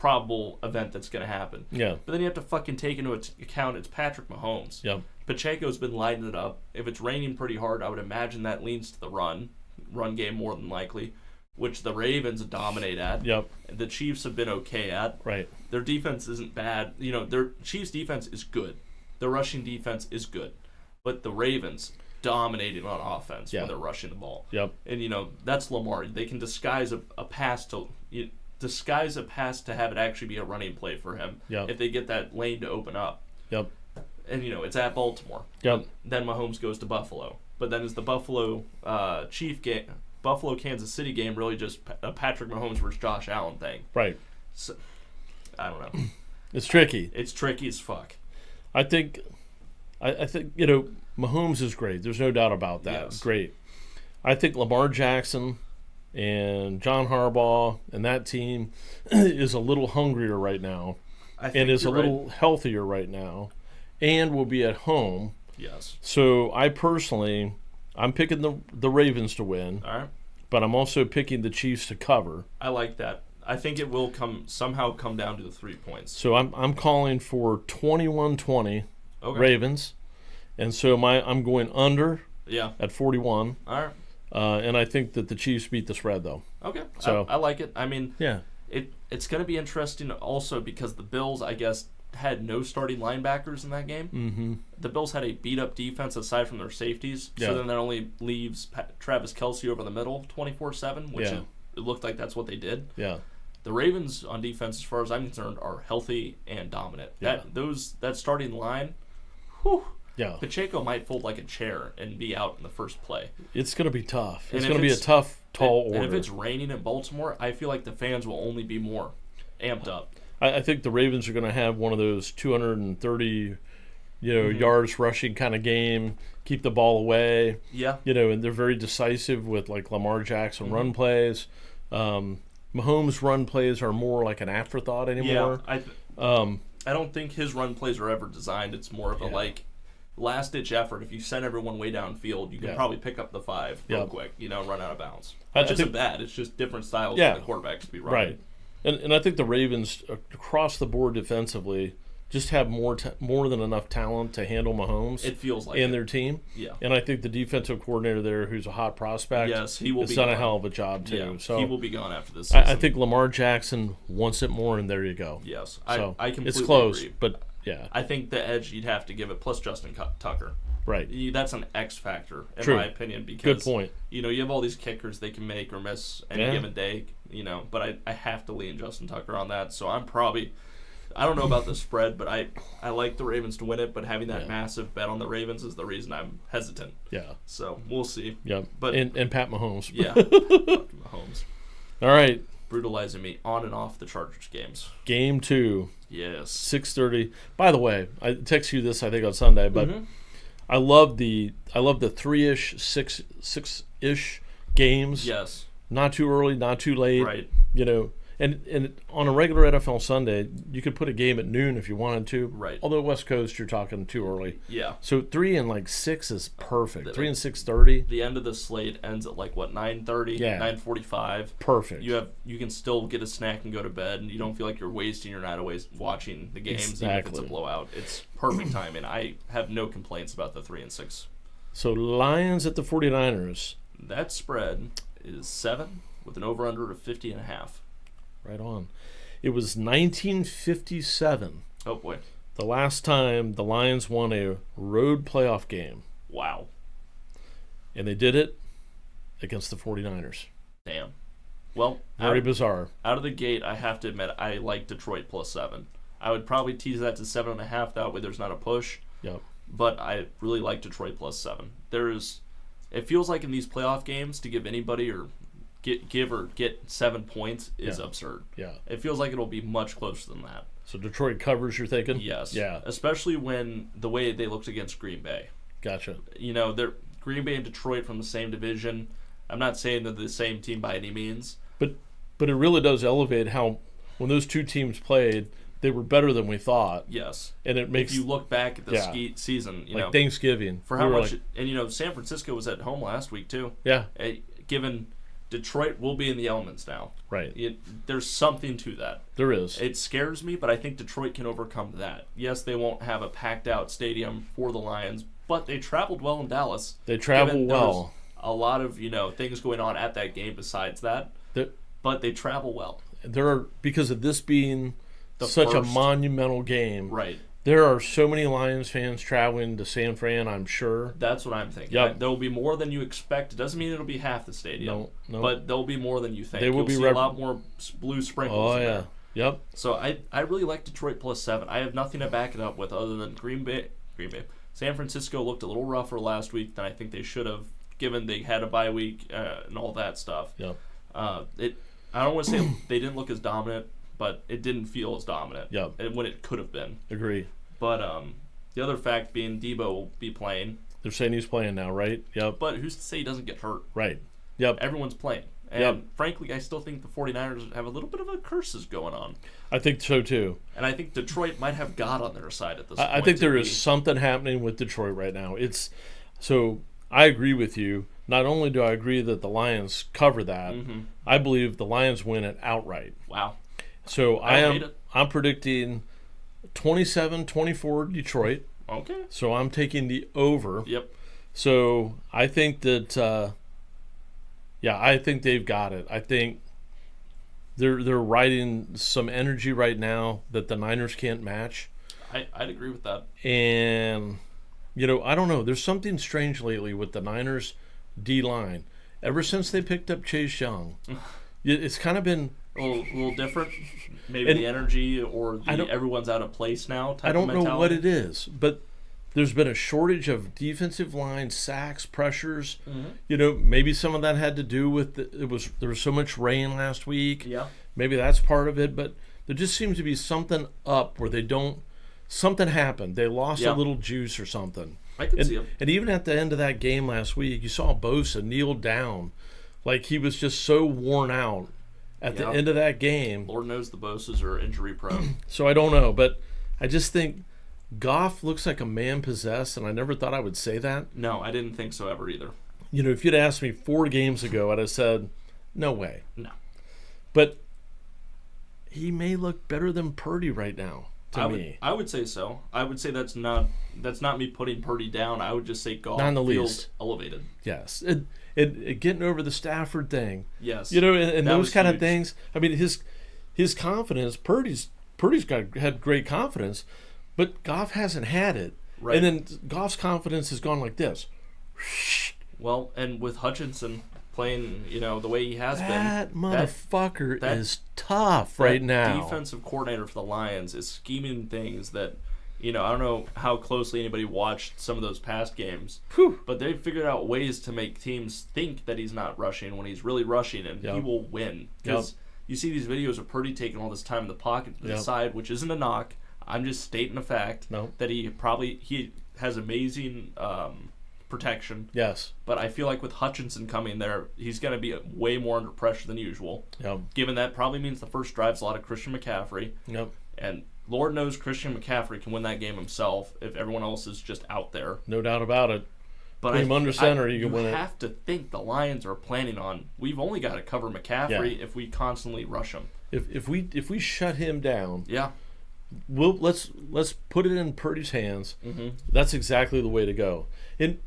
probable event that's going to happen. Yeah. But then you have to fucking take into account it's Patrick Mahomes. Yep. Pacheco's been lighting it up. If it's raining pretty hard, I would imagine that leans to the run game more than likely, which the Ravens dominate at. Yep. The Chiefs have been okay at. Right. Their defense isn't bad. Their Chiefs defense is good. Their rushing defense is good. But the Ravens dominating on offense when they're rushing the ball. Yep. And that's Lamar. They can disguise a pass to have it actually be a running play for him. Yep. If they get that lane to open up. Yep. And it's at Baltimore. Yep. Then Mahomes goes to Buffalo. But then is the Buffalo Kansas City game really just a Patrick Mahomes versus Josh Allen thing? Right. So, I don't know. It's tricky. It's tricky as fuck. I think Mahomes is great. There's no doubt about that. Yes. Great. I think Lamar Jackson and John Harbaugh and that team is a little hungrier right now, and is a little healthier right now, and will be at home. Yes. So I'm picking the Ravens to win. All right. But I'm also picking the Chiefs to cover. I like that. I think it will somehow come down to the 3 points. So I'm calling for 21-20 Ravens, and so I'm going under. Yeah. At 41. All right. And I think that the Chiefs beat the spread though. Okay. So I like it. I mean, yeah. It's going to be interesting also because the Bills, I guess, had no starting linebackers in that game. Mm-hmm. The Bills had a beat-up defense aside from their safeties, so then that only leaves Travis Kelce over the middle 24/7, which it looked like that's what they did. Yeah. The Ravens on defense, as far as I'm concerned, are healthy and dominant. Yeah. That starting line, whew, yeah. Pacheco might fold like a chair and be out in the first play. It's going to be tough. It's going to be a tough, tall order. And if it's raining in Baltimore, I feel like the fans will only be more amped up. I think the Ravens are going to have one of those 230, yards rushing kind of game. Keep the ball away. Yeah. And they're very decisive with like Lamar Jackson run plays. Mahomes' run plays are more like an afterthought anymore. Yeah. I don't think his run plays are ever designed. It's more of a last-ditch effort. If you send everyone way downfield, you can probably pick up the 5 real quick, run out of bounds. Which isn't bad. It's just different styles for the quarterbacks to be running. Right. And I think the Ravens, across the board defensively, just have more than enough talent to handle Mahomes. It feels like and their team. Yeah. And I think the defensive coordinator there, who's a hot prospect, he will has done a hell of a job too. Yeah, so he will be gone after this season. I think Lamar Jackson wants it more, and there you go. Yes. So I completely it's close, agree. but yeah. I think the edge you'd have to give it, plus Justin Tucker. Right. That's an X factor, in my opinion, because good point. You have all these kickers they can make or miss any given day, but I have to lean Justin Tucker on that. So I'm probably, I don't know about the spread, but I like the Ravens to win it, but having that massive bet on the Ravens is the reason I'm hesitant. Yeah. So we'll see. Yeah. But and Pat Mahomes. Yeah. Mahomes. All right. Brutalizing me on and off the Chargers games. Game 2. Yes. 6:30. By the way, I texted you this I think on Sunday, but I love the 3-ish, 6-ish games. Yes. Not too early, not too late. Right. And on a regular NFL Sunday, you could put a game at noon if you wanted to. Right. Although West Coast, you're talking too early. Yeah. So 3 and 6 is perfect. 3 and 6:30. The end of the slate ends at 9:30, 9:45. Perfect. You can still get a snack and go to bed, and you don't feel like you're wasting your night away watching the games, even if it's a blowout. It's perfect timing. I have no complaints about the 3 and 6. So Lions at the 49ers. That spread is 7 with an over/under of 50.5. Right on. It was 1957. Oh, boy. The last time the Lions won a road playoff game. Wow. And they did it against the 49ers. Damn. Well, very bizarre. Out of the gate, I have to admit, I like Detroit plus 7. I would probably tease that to 7.5. That way there's not a push. Yep. But I really like Detroit plus 7. It feels like in these playoff games to give anybody or get 7 points is absurd. Yeah. It feels like it'll be much closer than that. So Detroit covers, you're thinking? Yes. Yeah. Especially when the way they looked against Green Bay. Gotcha. They're Green Bay and Detroit from the same division. I'm not saying they're the same team by any means. But it really does elevate how when those two teams played, they were better than we thought. Yes. And it makes if you look back at the season, Thanksgiving. For how much and San Francisco was at home last week too. Yeah. Given Detroit will be in the elements now. Right. There's something to that. There is. It scares me, but I think Detroit can overcome that. Yes, they won't have a packed-out stadium for the Lions, but they traveled well in Dallas. They travel well. A lot of things going on at that game besides that, but they travel well. There are, because of this being such a monumental game. Right. There are so many Lions fans traveling to San Fran, I'm sure. That's what I'm thinking. Yep. There will be more than you expect. It doesn't mean it'll be half the stadium. No. But there will be more than you think. You'll see a lot more blue sprinkles in there. Yep. So I really like Detroit +7. I have nothing to back it up with other than Green Bay. San Francisco looked a little rougher last week than I think they should have, given they had a bye week and all that stuff. Yep. I don't want to say they didn't look as dominant, but it didn't feel as dominant when it could have been. Agree. But the other fact being Debo will be playing. They're saying he's playing now, right? Yep. But who's to say he doesn't get hurt? Right. Yep. Everyone's playing. And frankly, I still think the 49ers have a little bit of a curses going on. I think so, too. And I think Detroit might have God on their side at this point. I think there is something happening with Detroit right now. So I agree with you. Not only do I agree that the Lions cover that, I believe the Lions win it outright. Wow. So I'm predicting 27-24 Detroit. Okay. So I'm taking the over. Yep. So I think that, I think they've got it. I think they're riding some energy right now that the Niners can't match. I'd agree with that. And, I don't know. There's something strange lately with the Niners D-line. Ever since they picked up Chase Young, it's kind of been a little different. Maybe the energy or everyone's out of place now type I don't of mentality. know what it is, but there's been a shortage of defensive line sacks, pressures. Maybe some of that had to do with there was so much rain last week. Yeah. Maybe that's part of it, but there just seems to be something up where something happened. They lost a little juice or something. I can see him. And even at the end of that game last week, you saw Bosa kneel down like he was just so worn out at the end of that game. Lord knows the Bosas are injury prone. So I don't know, but I just think Goff looks like a man possessed, and I never thought I would say that. No, I didn't think so ever either. If you'd asked me 4 games ago, I'd have said, no way. No. But he may look better than Purdy right now. I would say so. I would say that's not me putting Purdy down. I would just say Goff feels elevated. Yes. It getting over the Stafford thing. Yes. And those kind of things. I mean, his confidence, Purdy's had great confidence, but Goff hasn't had it. Right. And then Goff's confidence has gone like this. Well, and with Hutchinson playing, the way he has that been. Motherfucker is tough right now. Defensive coordinator for the Lions is scheming things that, I don't know how closely anybody watched some of those past games, but they've figured out ways to make teams think that he's not rushing when he's really rushing, and he will win. Because you see these videos of Purdy taking all this time in the pocket to the side, which isn't a knock. I'm just stating a fact that he has amazing protection. Yes. But I feel like with Hutchinson coming there, he's going to be way more under pressure than usual. Yep. Given that probably means the first drive's a lot of Christian McCaffrey. Yep. And Lord knows Christian McCaffrey can win that game himself if everyone else is just out there. No doubt about it. But Put him under center, you can win it. You have to think the Lions are planning on, we've only got to cover McCaffrey if we constantly rush him. If we shut him down, let's put it in Purdy's hands. That's exactly the way to go. And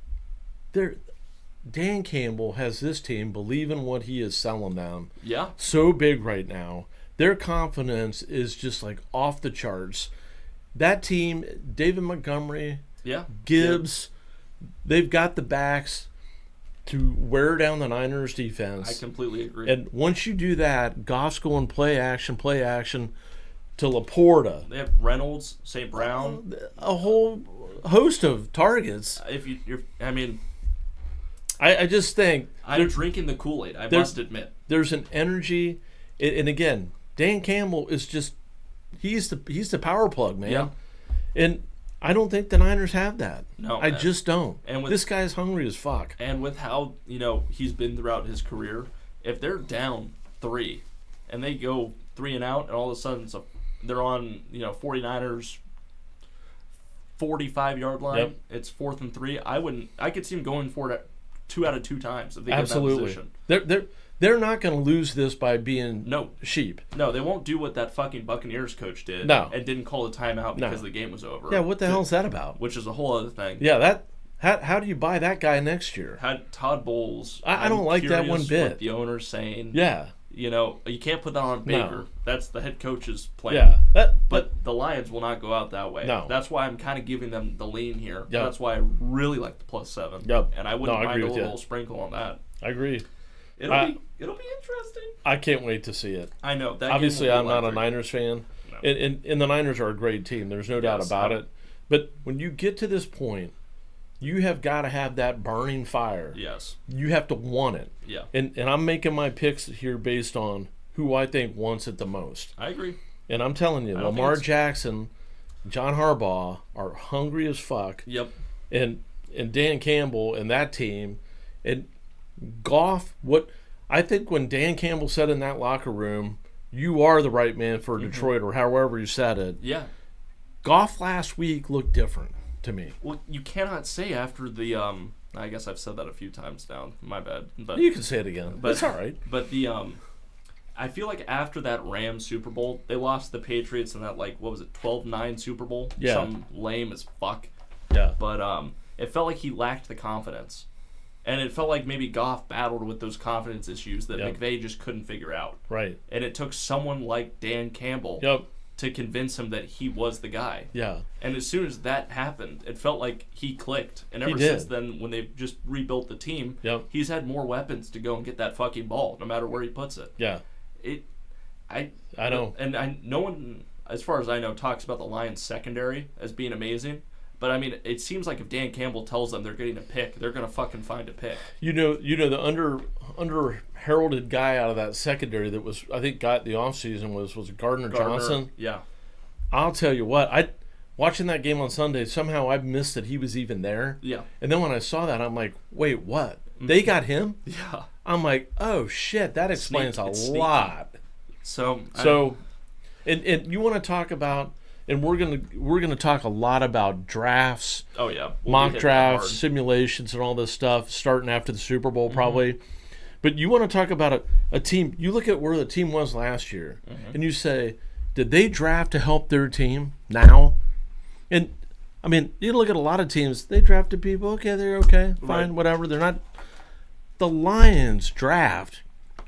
Dan Campbell has this team believe in what he is selling them. Yeah. So big right now. Their confidence is just like off the charts. That team, David Montgomery, Gibbs, they've got the backs to wear down the Niners defense. I completely agree. And once you do that, Goff's going play action to Laporta. They have Reynolds, St. Brown. A whole host of targets. I just think I'm drinking the Kool-Aid, I must admit. There's an energy, and again, Dan Campbell is just he's the power plug, man. Yeah. And I don't think the Niners have that. No, I just don't. And this guy's hungry as fuck. And with how he's been throughout his career, if they're down 3 and they go 3 and out, and all of a sudden they're on 49ers 45-yard line, it's 4th and 3. I could see him going for it 2 out of 2 times if they get that position. they're not going to lose this by being no sheep. No, they won't do what that fucking Buccaneers coach did. No. And didn't call a timeout because the game was over. Yeah, what the hell is that about? Which is a whole other thing. Yeah, how do you buy that guy next year? Had Todd Bowles. I don't like that one bit. What the owner's saying. Yeah. You know, you can't put that on Baker. No. That's the head coach's plan. Yeah. But the Lions will not go out that way. No. That's why I'm kind of giving them the lean here. Yep. That's why I really like the +7. Yep. And I wouldn't mind a with you. little sprinkle on that. I agree. It'll be interesting. I can't wait to see it. I know. That Obviously, game I'm will be not a electric. Niners fan. No. And the Niners are a great team. There's no doubt about it. But when you get to this point, you have got to have that burning fire. Yes. You have to want it. Yeah. And I'm making my picks here based on who I think wants it the most. I agree. And I'm telling you, Lamar Jackson, John Harbaugh are hungry as fuck. Yep. And Dan Campbell and that team. And Goff, I think when Dan Campbell said in that locker room, you are the right man for Detroit, or however you said it. Yeah. Goff last week looked different to me. Well, you cannot say after the I guess I've said that a few times now. My bad. But You can say it again. But it's all right. But the I feel like after that Rams Super Bowl, they lost the Patriots in that, like, what was it, 12-9 Super Bowl? Yeah. Some lame as fuck. Yeah. But it felt like he lacked the confidence. And it felt like maybe Goff battled with those confidence issues that McVay just couldn't figure out. Right. And it took someone like Dan Campbell to convince him that he was the guy. Yeah. And as soon as that happened, it felt like he clicked. And ever since then, when they've just rebuilt the team, he's had more weapons to go and get that fucking ball, no matter where he puts it. Yeah. I know. And no one, as far as I know, talks about the Lions secondary as being amazing. But I mean, it seems like if Dan Campbell tells them they're getting a pick, they're gonna fucking find a pick. You know the under heralded guy out of that secondary that was, I think, got the offseason was Gardner Johnson. Yeah. I'll tell you what, watching that game on Sunday, somehow I missed that he was even there. Yeah. And then when I saw that, I'm like, wait, what? They got him? Yeah. I'm like, oh shit, that explains a lot. So and you want to talk about, and we're gonna talk a lot about drafts. Oh yeah, mock drafts, simulations, and all this stuff starting after the Super Bowl probably. But you want to talk about a team. You look at where the team was last year, and you say, did they draft to help their team now? And I mean, you look at a lot of teams. They drafted people. Okay, they're okay, fine, whatever. They're not. The Lions draft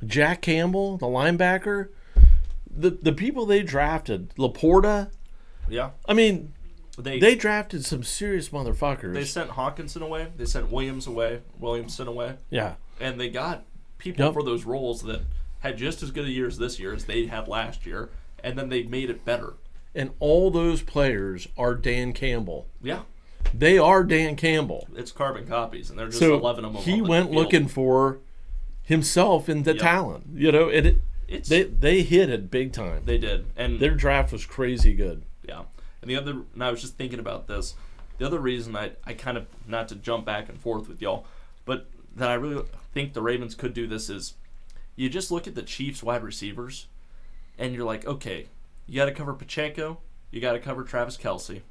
Jack Campbell, the linebacker. The people they drafted, Laporta. Yeah. I mean, they drafted some serious motherfuckers. They sent Hawkinson away. They sent Williamson away. Yeah. And they got people for those roles that had just as good a year as this year as they had last year, and then they made it better. And all those players are Dan Campbell. Yeah. They are Dan Campbell. It's carbon copies, and they're just 11 of them. He went looking for himself in the talent, and they hit it big time. They did, and their draft was crazy good. Yeah, and I was just thinking about this. The other reason I kind of, not to jump back and forth with y'all, but that I really think the Ravens could do this is, you just look at the Chiefs wide receivers, and you're like, okay, you got to cover Pacheco, you got to cover Travis Kelce.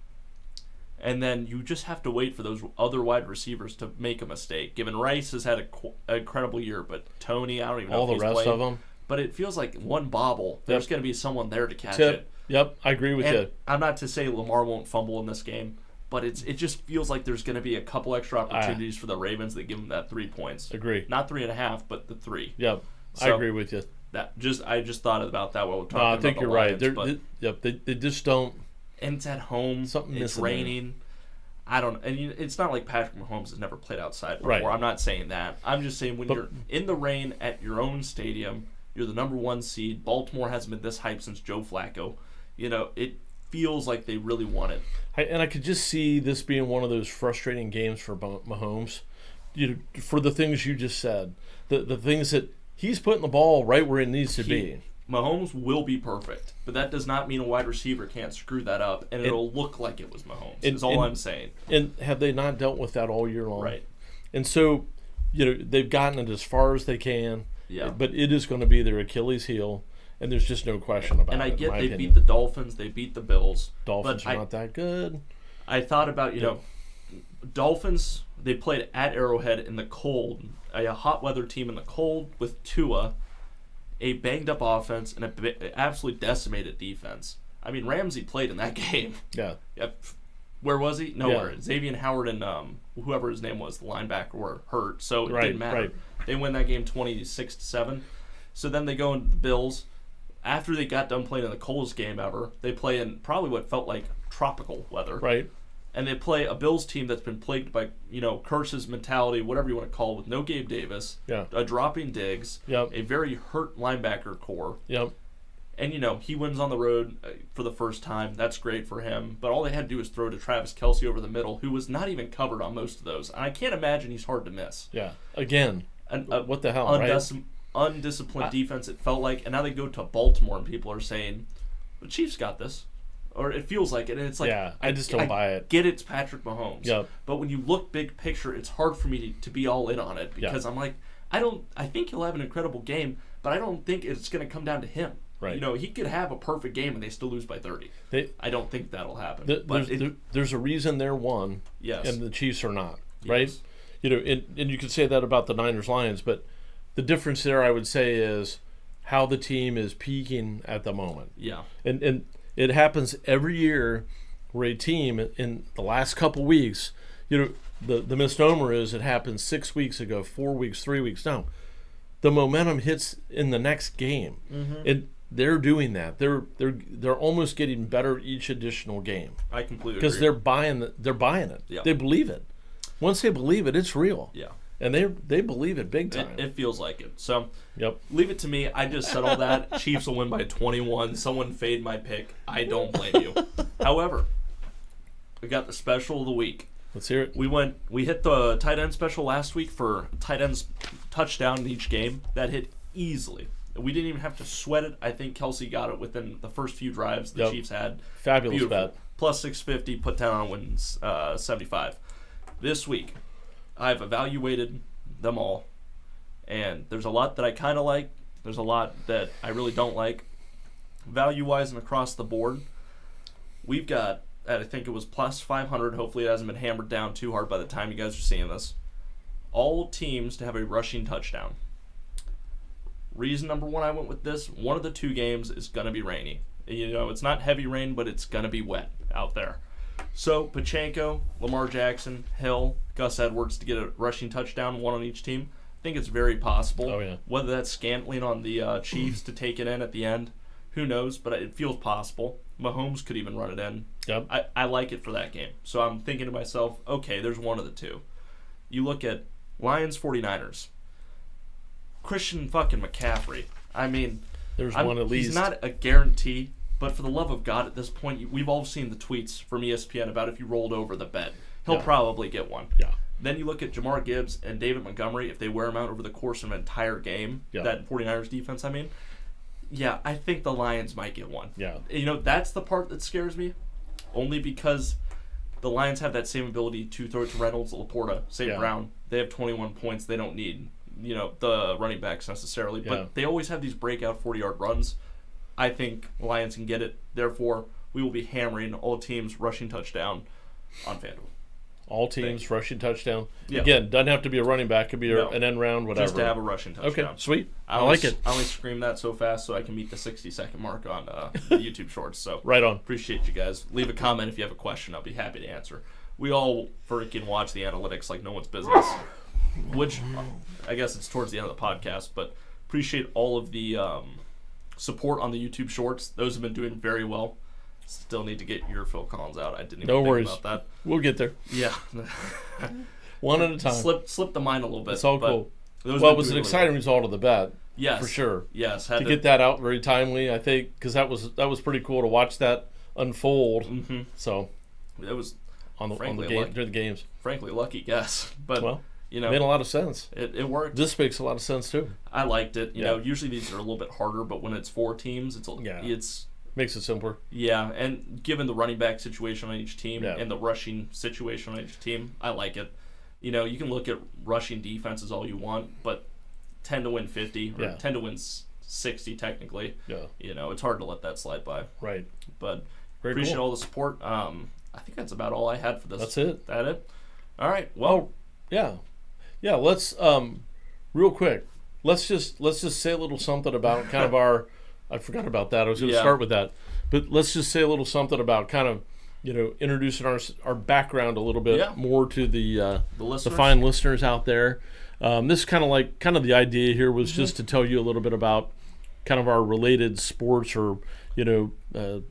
And then you just have to wait for those other wide receivers to make a mistake. Given Rice has had an incredible year, but Tony, I don't even know all if he's the rest played. of them. But it feels like one bobble, there's going to be someone there to catch it. Yep, I agree with you. I'm not to say Lamar won't fumble in this game, but it just feels like there's going to be a couple extra opportunities for the Ravens that give them that 3 points. Agree. Not 3.5, but the 3. Yep, so I agree with you. I just thought about that while we're talking about the Lions. I think you're right. They just don't. And it's at home. It's raining. I don't. And it's not like Patrick Mahomes has never played outside before. Right. I'm not saying that. I'm just saying when you're in the rain at your own stadium, you're the number 1 seed. Baltimore hasn't been this hype since Joe Flacco. It feels like they really want it. And I could just see this being one of those frustrating games for Mahomes. For the things you just said, the things that he's putting the ball right where it needs to be. Mahomes will be perfect, but that does not mean a wide receiver can't screw that up, and it'll look like it was Mahomes. Is all I'm saying. And have they not dealt with that all year long? Right. And so, they've gotten it as far as they can. Yeah. But it is going to be their Achilles heel, and there's just no question about it. And I get they beat the Dolphins, they beat the Bills. Dolphins are not that good. I thought about Dolphins, they played at Arrowhead in the cold, a hot weather team in the cold with Tua, a banged up offense, and an absolutely decimated defense. I mean, Ramsey played in that game. Yeah. Where was he? Nowhere. Yeah. Xavier Howard and whoever his name was, the linebacker, were hurt, so it didn't matter. Right. They win that game 26-7. So then they go into the Bills. After they got done playing in the coldest game ever, they play in probably what felt like tropical weather. Right. And they play a Bills team that's been plagued by, curses mentality, whatever you want to call it, with no Gabe Davis, a dropping Diggs, a very hurt linebacker core. Yep. And, he wins on the road for the first time. That's great for him. But all they had to do was throw to Travis Kelce over the middle, who was not even covered on most of those. And I can't imagine he's hard to miss. Yeah. Again, what the hell, right? Undisciplined defense, it felt like. And now they go to Baltimore, and people are saying, the Chiefs got this. Or it feels like it. And it's like, I just don't buy it. Get it's Patrick Mahomes. Yep. But when you look big picture, it's hard for me to be all in on it. Because I'm like, I think he'll have an incredible game, but I don't think it's going to come down to him. Right. He could have a perfect game and they still lose by 30. I don't think that'll happen. There's a reason they're one, and the Chiefs are not, right? Yes. And you could say that about the Niners-Lions, but the difference there, I would say, is how the team is peaking at the moment. Yeah. And it happens every year where a team in the last couple weeks, the misnomer is it happened 6 weeks ago, 4 weeks, 3 weeks. No, the momentum hits in the next game. Mm-hmm. They're doing that. They're almost getting better each additional game. I completely agree. Because they're buying it. Yeah. They believe it. Once they believe it, it's real. Yeah. And they believe it big time. It feels like it. So leave it to me. I just said all that. Chiefs will win by 21. Someone fade my pick. I don't blame you. However, we got the special of the week. Let's hear it. We hit the tight end special last week for tight ends touchdown in each game. That hit easily. We didn't even have to sweat it. I think Kelce got it within the first few drives the Chiefs had. Fabulous bet. Plus 650, put down on wins 75. This week, I've evaluated them all, and there's a lot that I kind of like. There's a lot that I really don't like. Value-wise and across the board, we've got, I think it was plus 500. Hopefully it hasn't been hammered down too hard by the time you guys are seeing this. All teams to have a rushing touchdown. Reason number one I went with this, one of the two games is going to be rainy. It's not heavy rain, but it's going to be wet out there. So, Pacheco, Lamar Jackson, Hill, Gus Edwards to get a rushing touchdown, one on each team. I think it's very possible. Oh, yeah. Whether that's Scantling on the Chiefs to take it in at the end, who knows, but it feels possible. Mahomes could even run it in. Yep. I like it for that game. So I'm thinking to myself, okay, there's one of the two. You look at Lions 49ers. Christian fucking McCaffrey. I mean, there's one at least. He's not a guarantee, but for the love of God, at this point, we've all seen the tweets from ESPN about if you rolled over the bet. He'll probably get one. Yeah. Then you look at Jamar Gibbs and David Montgomery, if they wear him out over the course of an entire game, that 49ers defense, I think the Lions might get one. Yeah. That's the part that scares me, only because the Lions have that same ability to throw it to Reynolds, Laporta, St. Brown. They have 21 points. They don't need the running backs necessarily, but they always have these breakout 40-yard runs. I think the Lions can get it. Therefore, we will be hammering all teams rushing touchdown on FanDuel. All teams rushing touchdoon. Yeah. Again, doesn't have to be a running back. Could be an end round, whatever. Just to have a rushing touchdown. Okay, sweet. I like it. I only scream that so fast so I can meet the 60-second mark on the YouTube Shorts. So right on. Appreciate you guys. Leave a comment if you have a question. I'll be happy to answer. We all freaking watch the analytics like no one's business, which I guess it's towards the end of the podcast, but appreciate all of the support on the YouTube Shorts. Those have been doing very well. Still need to get your Phil Collins out. I didn't even think about that. We'll get there. Yeah. One at a time. Slip the mind a little bit. It's all cool. Well, it was an exciting result of the bet. Yes. For sure. Yes. To get that out very timely, I think, because that was pretty cool to watch that unfold. Mm-hmm. So it was on the game during the games. Frankly, lucky guess. But it made a lot of sense. It worked. This makes a lot of sense too. I liked it. Usually these are a little bit harder, but when it's 4 teams, it's makes it simpler. Yeah, and given the running back situation on each team and the rushing situation on each team, I like it. You can look at rushing defenses all you want, but 10 to win 50 or 10 to win 60 technically. Yeah. It's hard to let that slide by. Right. But appreciate all the support. I think that's about all I had for this. That's it. That it? All right. Well, yeah. Let's real quick. Let's just say a little something about kind of our. I forgot about that. I was going to start with that, but let's just say a little something about kind of introducing our background a little bit more to the fine listeners out there. This is kind of the idea here was just to tell you a little bit about kind of our related sports or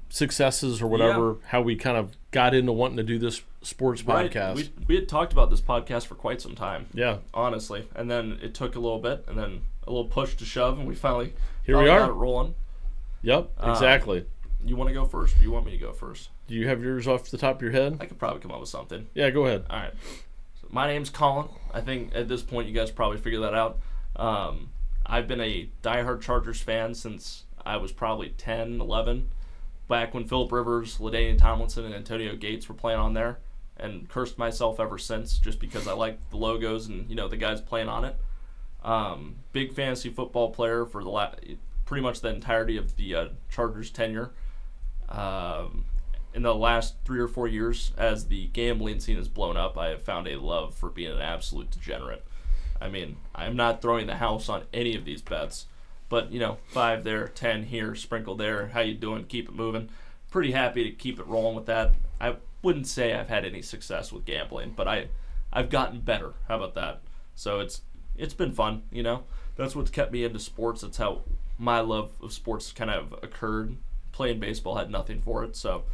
successes or whatever, how we kind of got into wanting to do this sports podcast. We had talked about this podcast for quite some time. Yeah. Honestly. And then it took a little bit and then a little push to shove and we finally we are. got it rolling. Yep, exactly. You want to go first or you want me to go first? Do you have yours off the top of your head? I could probably come up with something. Yeah, go ahead. All right. So my name's Colin. I think at this point you guys probably figured that out. I've been a diehard Chargers fan since I was probably 10, 11, back when Phillip Rivers, LaDainian Tomlinson, and Antonio Gates were playing on there, and cursed myself ever since just because I like the logos and the guys playing on it. Big fantasy football player for pretty much the entirety of the Chargers tenure. In the last 3 or 4 years, as the gambling scene has blown up, I have found a love for being an absolute degenerate. I mean, I'm not throwing the house on any of these bets, but 5 there, 10 here, sprinkle there. How you doing? Keep it moving. Pretty happy to keep it rolling with that. I wouldn't say I've had any success with gambling, but I've gotten better. How about that? So it's been fun. That's what's kept me into sports. That's how my love of sports kind of occurred. Playing baseball had nothing for it, so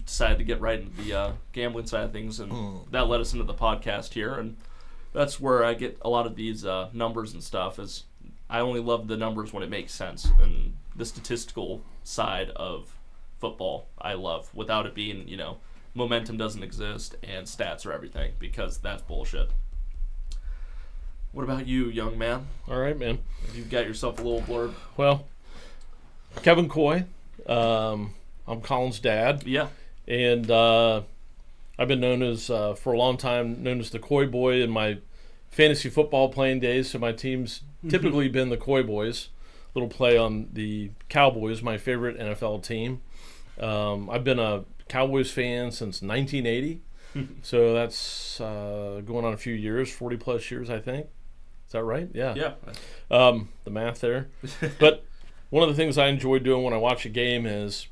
decided to get right into the gambling side of things, and that led us into the podcast here, and that's where I get a lot of these numbers and stuff. Is I only love the numbers when it makes sense, and the statistical side of football I love, without it being, momentum doesn't exist and stats are everything, because that's bullshit. What about you, young man? All right, man. You've got yourself a little blurb. Well, Kevin Coy. I'm Colin's dad. Yeah. And I've been known as, for a long time, known as the Coy Boy in my fantasy football playing days. So my team's typically been the Coy Boys. Little play on the Cowboys, my favorite NFL team. I've been a Cowboys fan since 1980. So that's going on a few years, 40 plus years, I think. Is that right? Yeah. Yeah. The math there. But one of the things I enjoy doing when I watch a game is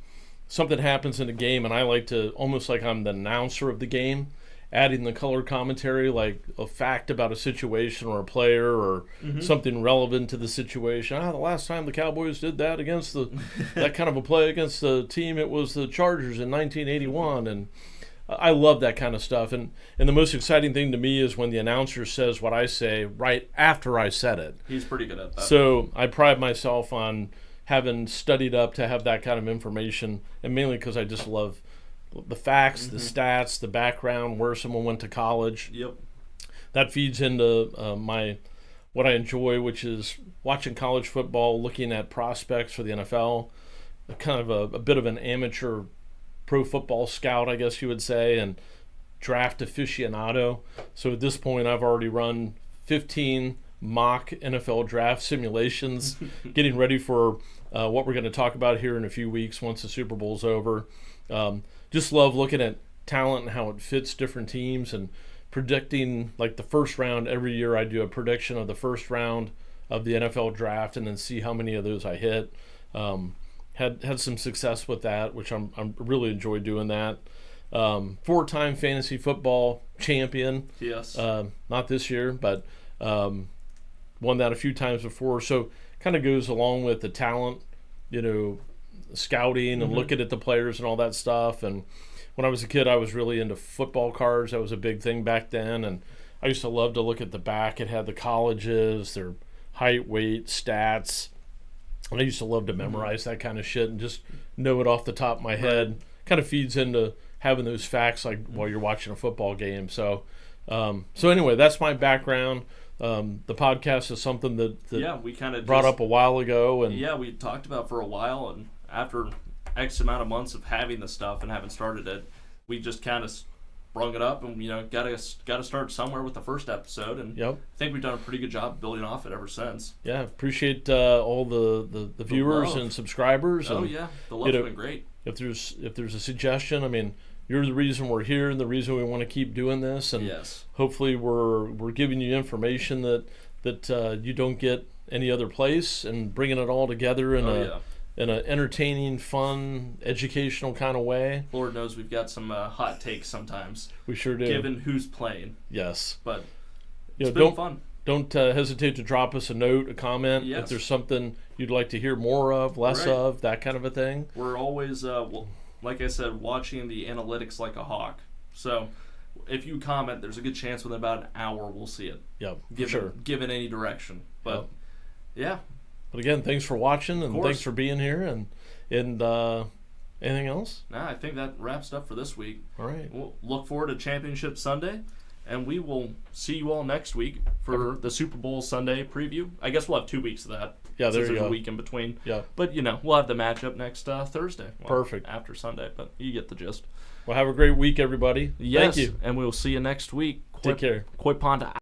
something happens in a game, and I like to, almost like I'm the announcer of the game, adding the color commentary, like a fact about a situation or a player or something relevant to the situation. The last time the Cowboys did that against that kind of a play against the team, it was the Chargers in 1981, and I love that kind of stuff. And the most exciting thing to me is when the announcer says what I say right after I said it. He's pretty good at that. So I pride myself on having studied up to have that kind of information, and mainly because I just love the facts, the stats, the background, where someone went to college. Yep. That feeds into what I enjoy, which is watching college football, looking at prospects for the NFL, kind of a bit of an amateur pro football scout, I guess you would say, and draft aficionado. So at this point, I've already run 15 mock NFL draft simulations, getting ready for what we're going to talk about here in a few weeks once the Super Bowl's over. Just love looking at talent and how it fits different teams and predicting, like the first round. Every year I do a prediction of the first round of the NFL draft and then see how many of those I hit. Had some success with that, which I'm really enjoy doing that. 4-time fantasy football champion. Yes. Not this year, but won that a few times before. So kind of goes along with the talent, scouting and looking at the players and all that stuff. And when I was a kid, I was really into football cards. That was a big thing back then. And I used to love to look at the back. It had the colleges, their height, weight, stats. And I used to love to memorize that kind of shit and just know it off the top of my head. Kind of feeds into having those facts like while you're watching a football game. So anyway, that's my background. The podcast is something that we kind of brought up a while ago, and we talked about for a while, and after X amount of months of having the stuff and having started it, we just kind of sprung it up, and got to start somewhere with the first episode, and I think we've done a pretty good job building off it ever since. Yeah, appreciate all the viewers and subscribers. Oh, and, the love's been great. If there's a suggestion, I mean, you're the reason we're here and the reason we want to keep doing this. And hopefully we're giving you information that you don't get any other place, and bringing it all together in an entertaining, fun, educational kind of way. Lord knows we've got some hot takes sometimes. We sure do. Given who's playing. Yes. But it's been fun. Don't hesitate to drop us a note, a comment, if there's something you'd like to hear more of, less of, that kind of a thing. We're always, like I said, watching the analytics like a hawk. So if you comment, there's a good chance within about an hour we'll see it. Yep, given any direction. But, But again, thanks for watching, and thanks for being here. And anything else? Nah, I think that wraps it up for this week. All right. We'll look forward to Championship Sunday. And we will see you all next week for the Super Bowl Sunday preview. I guess we'll have 2 weeks of that. Yeah, there you go. There's a week in between. Yeah. But, we'll have the matchup next Thursday. Well, perfect. After Sunday, but you get the gist. Well, have a great week, everybody. Yes, Thank you. And we will see you next week. Take care. Koi Pond